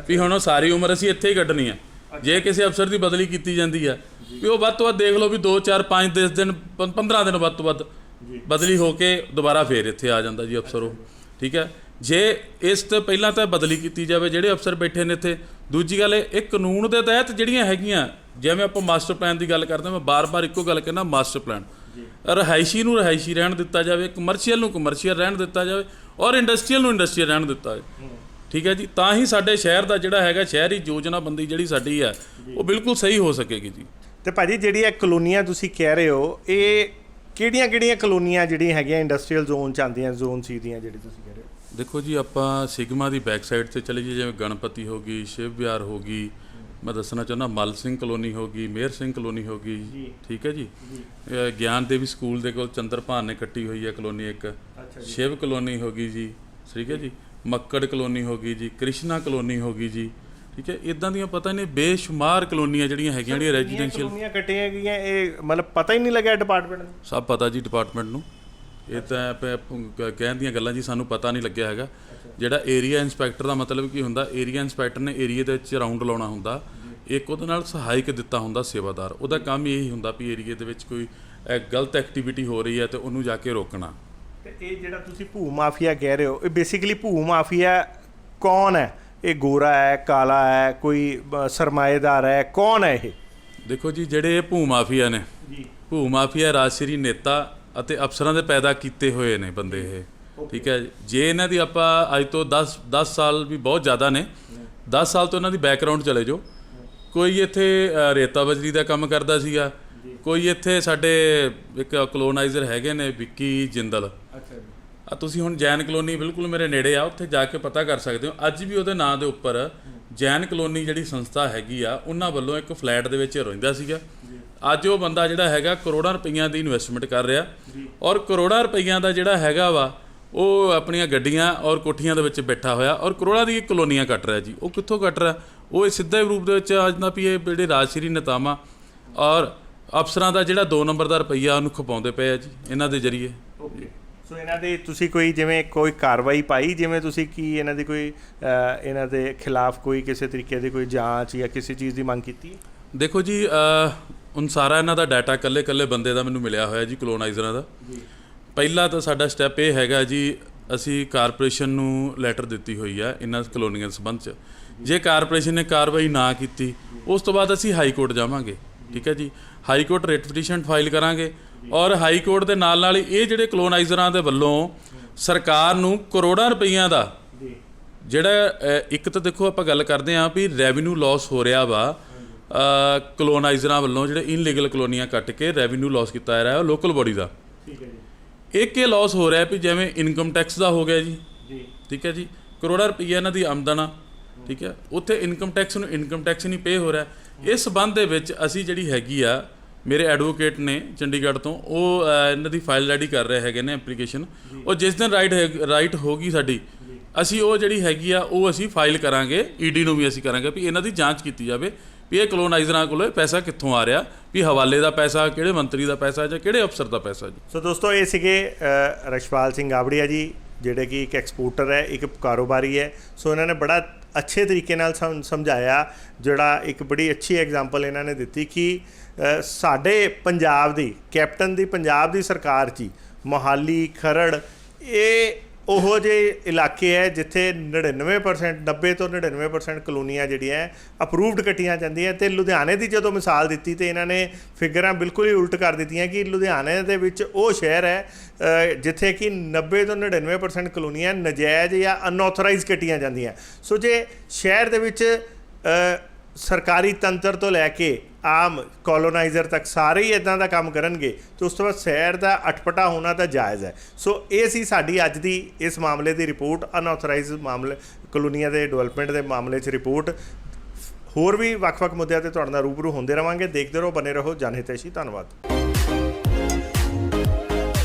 ਵੀ ਹੁਣ ਸਾਰੀ ਉਮਰ ਅਸੀਂ ਇੱਥੇ ਹੀ ਕੱਢਣੀ ਹੈ। ਜੇ ਕਿਸੇ ਅਫਸਰ ਦੀ ਬਦਲੀ ਕੀਤੀ ਜਾਂਦੀ ਆ ਵੀ ਉਹ ਵੱਧ ਤੋਂ ਵੱਧ ਦੇਖ ਲਓ ਵੀ 2 4 5 10 ਦਿਨ 15 ਦਿਨ ਵੱਧ ਤੋਂ ਵੱਧ ਬਦਲੀ ਹੋ ਕੇ ਦੁਬਾਰਾ ਫੇਰ ਇੱਥੇ ਆ ਜਾਂਦਾ ਜੀ ਅਫਸਰ ਉਹ। ਠੀਕ ਹੈ, ਜੇ ਇਸ ਤੋਂ ਪਹਿਲਾਂ ਤਾਂ ਬਦਲੀ ਕੀਤੀ ਜਾਵੇ ਜਿਹੜੇ ਅਫਸਰ ਬੈਠੇ ਨੇ ਇੱਥੇ। ਦੂਜੀ ਗੱਲ ਇਹ ਕਾਨੂੰਨ ਦੇ ਤਹਿਤ ਜਿਹੜੀਆਂ ਹੈਗੀਆਂ, ਜਿਵੇਂ ਆਪਾਂ ਮਾਸਟਰ ਪਲਾਨ ਦੀ ਗੱਲ ਕਰਦੇ, ਮੈਂ ਬਾਰ-ਬਾਰ ਇੱਕੋ ਗੱਲ ਕਹਿੰਦਾ, ਮਾਸਟਰ ਪਲਾਨ ਰਿਹਾਇਸ਼ੀ ਨੂੰ ਰਿਹਾਇਸ਼ੀ ਰਹਿਣ ਦਿੱਤਾ ਜਾਵੇ, ਕਮਰਸ਼ੀਅਲ ਨੂੰ ਕਮਰਸ਼ੀਅਲ ਰਹਿਣ ਦਿੱਤਾ ਜਾਵੇ, ਔਰ ਇੰਡਸਟਰੀਅਲ ਨੂੰ ਇੰਡਸਟਰੀਅਲ ਰਹਿਣ ਦਿੱਤਾ ਜਾਵੇ। ਠੀਕ ਹੈ ਜੀ, ਤਾਂ ਹੀ ਸਾਡੇ ਸ਼ਹਿਰ ਦਾ ਜਿਹੜਾ ਹੈਗਾ ਸ਼ਹਿਰੀ ਯੋਜਨਾਬੰਦੀ ਜਿਹੜੀ ਸਾਡੀ ਹੈ ਉਹ ਬਿਲਕੁਲ ਸਹੀ ਹੋ ਸਕੇਗੀ ਜੀ। ਤੇ ਭਾਜੀ ਜਿਹੜੀ ਇਹ ਕਲੋਨੀਆਂ ਤੁਸੀਂ ਕਹਿ ਰਹੇ ਹੋ, ਇਹ ਕਿਹੜੀਆਂ ਕਲੋਨੀਆਂ ਜਿਹੜੀਆਂ ਹੈਗੀਆਂ ਇੰਡਸਟਰੀਅਲ ਜ਼ੋਨ 'ਚ ਆਉਂਦੀਆਂ, ਜ਼ੋਨ ਸੀ ਦੀਆਂ ਜਿਹੜੀ ਤੁਸੀਂ ਕਹਿ ਰਹੇ ਹੋ? ਦੇਖੋ ਜੀ, ਆਪਾਂ ਸਿਗਮਾ ਦੀ ਬੈਕ ਸਾਈਡ 'ਤੇ ਚਲੇ ਜਾਈਏ, ਜਿਵੇਂ ਗਣਪਤੀ ਹੋ ਗਈ, ਸ਼ਿਵ ਵਿਹਾਰ ਹੋ ਗਈ, ਮੈਂ ਦੱਸਣਾ ਚਾਹੁੰਦਾ ਮਲ ਸਿੰਘ ਕਲੋਨੀ ਹੋ ਗਈ, ਮੇਹਰ ਸਿੰਘ ਕਲੋਨੀ ਹੋ ਗਈ। ਠੀਕ ਹੈ ਜੀ, ਗਿਆਨ ਦੇਵੀ ਸਕੂਲ ਦੇ ਕੋਲ ਚੰਦਰਭਾਨ ਨੇ ਕੱਟੀ ਹੋਈ ਹੈ ਕਲੋਨੀ ਇੱਕ, ਸ਼ਿਵ ਕਲੋਨੀ ਹੋ ਗਈ ਜੀ। ਠੀਕ ਹੈ ਜੀ, ਮੱਕੜ ਕਲੋਨੀ ਹੋ ਗਈ ਜੀ, ਕ੍ਰਿਸ਼ਨਾ ਕਲੋਨੀ ਹੋ ਗਈ ਜੀ। ਠੀਕ ਹੈ, ਇੱਦਾਂ ਦੀਆਂ ਪਤਾ ਨਹੀਂ ਬੇਸ਼ੁਮਾਰ ਕਲੋਨੀਆਂ ਜਿਹੜੀਆਂ ਹੈਗੀਆਂ ਜਿਹੜੀਆਂ ਰੈਜ਼ੀਡੈਂਸ਼ੀਅਲ ਕਲੋਨੀਆਂ ਕੱਟੀਆਂ ਗਈਆਂ, ਇਹ ਮਤਲਬ ਪਤਾ ਹੀ ਨਹੀਂ ਲੱਗਿਆ ਡਿਪਾਰਟਮੈਂਟ ਨੂੰ? ਸਭ ਪਤਾ ਜੀ ਡਿਪਾਰਟਮੈਂਟ ਨੂੰ, ਇਹ ਤਾਂ ਕਹਿਣ ਦੀਆਂ ਗੱਲਾਂ ਜੀ, ਸਾਨੂੰ ਪਤਾ ਨਹੀਂ ਲੱਗਿਆ ਹੈਗਾ। ਜਿਹੜਾ ਏਰੀਆ ਇੰਸਪੈਕਟਰ ਦਾ ਮਤਲਬ ਕੀ ਹੁੰਦਾ, ਏਰੀਆ ਇੰਸਪੈਕਟਰ ਨੇ ਏਰੀਆ ਦੇ ਵਿੱਚ ਰਾਊਂਡ ਲਾਉਣਾ ਹੁੰਦਾ, ਇੱਕ ਉਹਦੇ ਨਾਲ ਸਹਾਇਕ ਦਿੱਤਾ ਹੁੰਦਾ ਸੇਵਾਦਾਰ, ਉਹਦਾ ਕੰਮ ਹੀ ਇਹੀ ਹੁੰਦਾ ਵੀ ਏਰੀਏ ਦੇ ਵਿੱਚ ਕੋਈ ਗਲਤ ਐਕਟੀਵਿਟੀ ਹੋ ਰਹੀ ਹੈ ਤੇ ਉਹਨੂੰ ਜਾ ਕੇ ਰੋਕਣਾ। ਤੇ ਇਹ ਜਿਹੜਾ ਤੁਸੀਂ ਭੂ ਮਾਫੀਆ ਕਹਿ ਰਹੇ ਹੋ, ਇਹ ਬੇਸਿਕਲੀ ਭੂ ਮਾਫੀਆ ਕੌਣ ਹੈ? ਇਹ ਗੋਰਾ ਹੈ, ਕਾਲਾ ਹੈ, ਕੋਈ ਸਰਮਾਏਦਾਰ ਹੈ, ਕੌਣ ਹੈ ਇਹ? ਦੇਖੋ ਜੀ, ਜਿਹੜੇ ਭੂ ਮਾਫੀਆ ਨੇ, ਭੂ ਮਾਫੀਆ ਰਾਜਸ਼੍ਰੀ ਨੇਤਾ ਅਤੇ ਅਫਸਰਾਂ ਦੇ ਪੈਦਾ ਕੀਤੇ ਹੋਏ ਨੇ ਬੰਦੇ ਇਹ। ਠੀਕ ਹੈ, ਜੇ ਇਹਨਾਂ ਦੀ ਆਪਾਂ ਅੱਜ ਤੋਂ 10 ਸਾਲ ਵੀ ਬਹੁਤ ਜ਼ਿਆਦਾ ਨੇ, 10 ਸਾਲ ਤੋਂ ਇਹਨਾਂ ਦੀ ਬੈਕਗਰਾਊਂਡ ਚਲੇ ਜਾਓ। ਕੋਈ ਇੱਥੇ ਰੇਤਾ ਬਜਰੀ ਦਾ ਕੰਮ ਕਰਦਾ ਸੀਗਾ, ਕੋਈ ਇੱਥੇ ਸਾਡੇ ਇੱਕ ਕਲੋਨਾਈਜ਼ਰ ਹੈਗੇ ਨੇ ਵਿੱਕੀ ਜਿੰਦਲ। ਆ ਤੁਸੀਂ ਹੁਣ ਜੈਨ ਕਲੋਨੀ ਬਿਲਕੁਲ ਮੇਰੇ ਨੇੜੇ ਆ, ਉੱਥੇ ਜਾ ਕੇ ਪਤਾ ਕਰ ਸਕਦੇ ਹੋ। ਅੱਜ ਵੀ ਉਹਦੇ ਨਾਂ ਦੇ ਉੱਪਰ ਜੈਨ ਕਲੋਨੀ ਜਿਹੜੀ ਸੰਸਥਾ ਹੈਗੀ ਆ, ਉਹਨਾਂ ਵੱਲੋਂ ਇੱਕ ਫਲੈਟ ਦੇ ਵਿੱਚ ਰਹਿੰਦਾ ਸੀਗਾ। ਅੱਜ ਉਹ ਬੰਦਾ ਜਿਹੜਾ ਹੈਗਾ ਕਰੋੜਾਂ ਰੁਪਈਆਂ ਦੀ ਇਨਵੈਸਟਮੈਂਟ ਕਰ ਰਿਹਾ, ਔਰ ਕਰੋੜਾਂ ਰੁਪਈਆਂ ਦਾ ਜਿਹੜਾ ਹੈਗਾ ਵਾ ਉਹ ਆਪਣੀਆਂ ਗੱਡੀਆਂ ਔਰ ਕੋਠੀਆਂ ਦੇ ਵਿੱਚ ਬੈਠਾ ਹੋਇਆ, ਔਰ ਕਰੋੜਾਂ ਦੀ ਕਲੋਨੀਆਂ ਕੱਟ ਰਿਹਾ ਜੀ। ਉਹ ਕਿੱਥੋਂ ਕੱਟ ਰਿਹਾ? ਉਹ ਸਿੱਧੇ ਰੂਪ ਦੇ ਵਿੱਚ ਅੱਜ ਦਾ ਵੀ ਇਹ ਜਿਹੜੇ ਰਾਜਸ਼੍ਰੀ ਨੇਤਾਵਾਂ ਔਰ ਅਫਸਰਾਂ ਦਾ ਜਿਹੜਾ 2 ਨੰਬਰ ਦਾ ਰੁਪਈਆ ਉਹਨੂੰ ਖਪਾਉਂਦੇ ਪਏ ਆ ਜੀ ਇਹਨਾਂ ਦੇ ਜ਼ਰੀਏ। ਸੋ ਇਹਨਾਂ ਦੇ ਤੁਸੀਂ ਕੋਈ ਜਿਵੇਂ ਕੋਈ ਕਾਰਵਾਈ ਪਾਈ, ਜਿਵੇਂ ਤੁਸੀਂ ਕੀ ਇਹਨਾਂ ਦੀ ਕੋਈ ਇਹਨਾਂ ਦੇ ਖਿਲਾਫ ਕੋਈ ਕਿਸੇ ਤਰੀਕੇ ਦੀ ਕੋਈ ਜਾਂਚ ਜਾਂ ਕਿਸੇ ਚੀਜ਼ ਦੀ ਮੰਗ ਕੀਤੀ? ਦੇਖੋ ਜੀ, ਹੁਣ ਸਾਰਾ ਇਹਨਾਂ ਦਾ ਡਾਟਾ ਇਕੱਲੇ ਬੰਦੇ ਦਾ ਮੈਨੂੰ ਮਿਲਿਆ ਹੋਇਆ ਜੀ, ਕਲੋਨਾਈਜ਼ਰਾਂ ਦਾ। ਪਹਿਲਾ ਤਾਂ ਸਾਡਾ ਸਟੈਪ ਇਹ ਹੈਗਾ ਜੀ, ਅਸੀਂ ਕਾਰਪੋਰੇਸ਼ਨ ਨੂੰ ਲੈਟਰ ਦਿੱਤੀ ਹੋਈ ਆ ਇਹਨਾਂ ਕਲੋਨੀਆਂ ਸੰਬੰਧ 'ਚ। ਜੇ ਕਾਰਪੋਰੇਸ਼ਨ ਨੇ ਕਾਰਵਾਈ ਨਾ ਕੀਤੀ ਉਸ ਤੋਂ ਬਾਅਦ ਅਸੀਂ ਹਾਈ ਕੋਰਟ ਜਾਵਾਂਗੇ। ਠੀਕ ਹੈ ਜੀ, high court writ petition file ਕਰਾਂਗੇ ਔਰ ਹਾਈ ਕੋਰਟ ਦੇ ਨਾਲ ਹੀ ਇਹ ਜਿਹੜੇ ਕਲੋਨਾਈਜ਼ਰਾਂ ਦੇ ਵੱਲੋਂ ਸਰਕਾਰ ਨੂੰ ਕਰੋੜਾਂ ਰੁਪਈਆਂ ਦਾ ਜਿਹੜਾ ਇੱਕ ਤਾਂ ਦੇਖੋ ਆਪਾਂ ਗੱਲ ਕਰਦੇ ਹਾਂ ਵੀ ਰੈਵਨਿਊ ਲਾਸ ਹੋ ਰਿਹਾ ਵਾ ਕਲੋਨਾਈਜ਼ਰਾਂ ਵੱਲੋਂ, ਜਿਹੜੇ ਇਨਲੀਗਲ ਕਲੋਨੀਆਂ ਕੱਟ ਕੇ ਰੈਵਨਿਊ ਲਾਸ ਕੀਤਾ ਜਾ ਰਿਹਾ ਲੋਕਲ ਬੋਡੀ ਦਾ। ਠੀਕ ਹੈ ਜੀ। ਇੱਕ ਇਹ ਲਾਸ ਹੋ ਰਿਹਾ ਵੀ ਜਿਵੇਂ ਇਨਕਮ ਟੈਕਸ ਦਾ ਹੋ ਗਿਆ ਜੀ। ਠੀਕ ਹੈ ਜੀ, ਕਰੋੜਾਂ ਰੁਪਈਆ ਇਹਨਾਂ ਦੀ ਆਮਦਨ ਆ। ਠੀਕ ਹੈ, ਉੱਥੇ ਇਨਕਮ ਟੈਕਸ ਨੂੰ ਇਨਕਮ ਟੈਕਸ ਨਹੀਂ ਪੇ ਹੋ ਰਿਹਾ। ਇਸ ਸੰਬੰਧ ਦੇ ਵਿੱਚ ਅਸੀਂ ਜਿਹੜੀ ਹੈਗੀ ਆ, ਮੇਰੇ ਐਡਵੋਕੇਟ ਨੇ ਚੰਡੀਗੜ੍ਹ ਤੋਂ, ਉਹ ਇਹਨਾਂ ਦੀ ਫਾਈਲ ਰੈਡੀ ਕਰ ਰਹੇ ਹੈਗੇ ਨੇ ਐਪਲੀਕੇਸ਼ਨ। ਉਹ ਜਿਸ ਦਿਨ ਰਾਈਟ ਹੋਗੀ ਸਾਡੀ, ਅਸੀਂ ਉਹ ਜਿਹੜੀ ਹੈਗੀ ਆ ਉਹ ਅਸੀਂ ਫਾਈਲ ਕਰਾਂਗੇ, ਈਡੀ ਨੂੰ ਵੀ ਅਸੀਂ ਕਰਾਂਗੇ ਵੀ ਇਹਨਾਂ ਦੀ ਜਾਂਚ ਕੀਤੀ ਜਾਵੇ ਵੀ ਇਹ ਕਲੋਨਾਈਜ਼ਰਾਂ ਕੋਲ ਪੈਸਾ ਕਿੱਥੋਂ ਆ ਰਿਹਾ, ਵੀ ਹਵਾਲੇ ਦਾ ਪੈਸਾ, ਕਿਹੜੇ ਮੰਤਰੀ ਦਾ ਪੈਸਾ ਜਾਂ ਕਿਹੜੇ ਅਫਸਰ ਦਾ ਪੈਸਾ ਜੀ। ਸੋ ਦੋਸਤੋ, ਇਹ ਸੀਗੇ ਰਛਪਾਲ ਸਿੰਘ ਗਾਬੜੀਆ ਜੀ, ਜਿਹੜੇ ਕਿ ਇੱਕ ਐਕਸਪੋਰਟਰ ਹੈ, ਇੱਕ ਕਾਰੋਬਾਰੀ ਹੈ। ਸੋ ਇਹਨਾਂ ਨੇ ਬੜਾ ਅੱਛੇ ਤਰੀਕੇ ਨਾਲ ਸਮਝਾਇਆ, ਜਿਹੜਾ ਇੱਕ ਬੜੀ ਅੱਛੀ ਐਗਜ਼ਾਮਪਲ ਇਹਨਾਂ ਨੇ ਦਿੱਤੀ ਕਿ ਸਾਡੇ ਪੰਜਾਬ ਦੀ ਕੈਪਟਨ ਦੀ ਪੰਜਾਬ ਦੀ ਸਰਕਾਰ 'ਚ ਮੋਹਾਲੀ, ਖਰੜ, ਇਹ ਉਹੋ ਜਿਹੇ ਇਲਾਕੇ ਹੈ ਜਿੱਥੇ 99% 90 ਤੋਂ 99% ਕਲੋਨੀਆਂ ਜਿਹੜੀਆਂ ਅਪਰੂਵਡ ਕੱਟੀਆਂ ਜਾਂਦੀਆਂ। ਅਤੇ ਲੁਧਿਆਣੇ ਦੀ ਜਦੋਂ ਮਿਸਾਲ ਦਿੱਤੀ ਤਾਂ ਇਹਨਾਂ ਨੇ ਫਿਗਰਾਂ ਬਿਲਕੁਲ ਹੀ ਉਲਟ ਕਰ ਦਿੱਤੀਆਂ ਕਿ ਲੁਧਿਆਣੇ ਦੇ ਵਿੱਚ ਉਹ ਸ਼ਹਿਰ ਹੈ ਜਿੱਥੇ ਕਿ 90 ਤੋਂ 99% ਕਲੋਨੀਆਂ ਨਜਾਇਜ਼ ਜਾਂ ਅਨਆਥੋਰਾਈਜ਼ ਕੱਟੀਆਂ ਜਾਂਦੀਆਂ। ਸੋ ਜੇ ਸ਼ਹਿਰ ਦੇ ਵਿੱਚ ਸਰਕਾਰੀ ਤੰਤਰ ਤੋਂ ਲੈ ਕੇ ਆਮ ਕੋਲੋਨਾਈਜ਼ਰ ਤੱਕ ਸਾਰੇ ਹੀ ਇੱਦਾਂ ਦਾ ਕੰਮ ਕਰਨਗੇ ਤਾਂ ਉਸ ਤੋਂ ਬਾਅਦ ਸ਼ਹਿਰ ਦਾ ਅਟਪਟਾ ਹੋਣਾ ਤਾਂ ਜਾਇਜ਼ ਹੈ। ਸੋ ਇਹ ਸੀ ਸਾਡੀ ਅੱਜ ਦੀ ਇਸ ਮਾਮਲੇ ਦੀ ਰਿਪੋਰਟ, ਅਨਆਥੋਰਾਈਜ਼ ਮਾਮਲੇ ਕਲੋਨੀਆਂ ਦੇ ਡਿਵੈਲਪਮੈਂਟ ਦੇ ਮਾਮਲੇ 'ਚ ਰਿਪੋਰਟ। ਹੋਰ ਵੀ ਵੱਖ-ਵੱਖ ਮੁੱਦਿਆਂ 'ਤੇ ਤੁਹਾਡੇ ਨਾਲ ਰੂਬਰੂ ਹੁੰਦੇ ਰਹਾਂਗੇ। ਦੇਖਦੇ ਰਹੋ, ਬਨੇ ਰਹੋ ਜਨ ਹਿਤੈਸ਼ੀ। ਧੰਨਵਾਦ।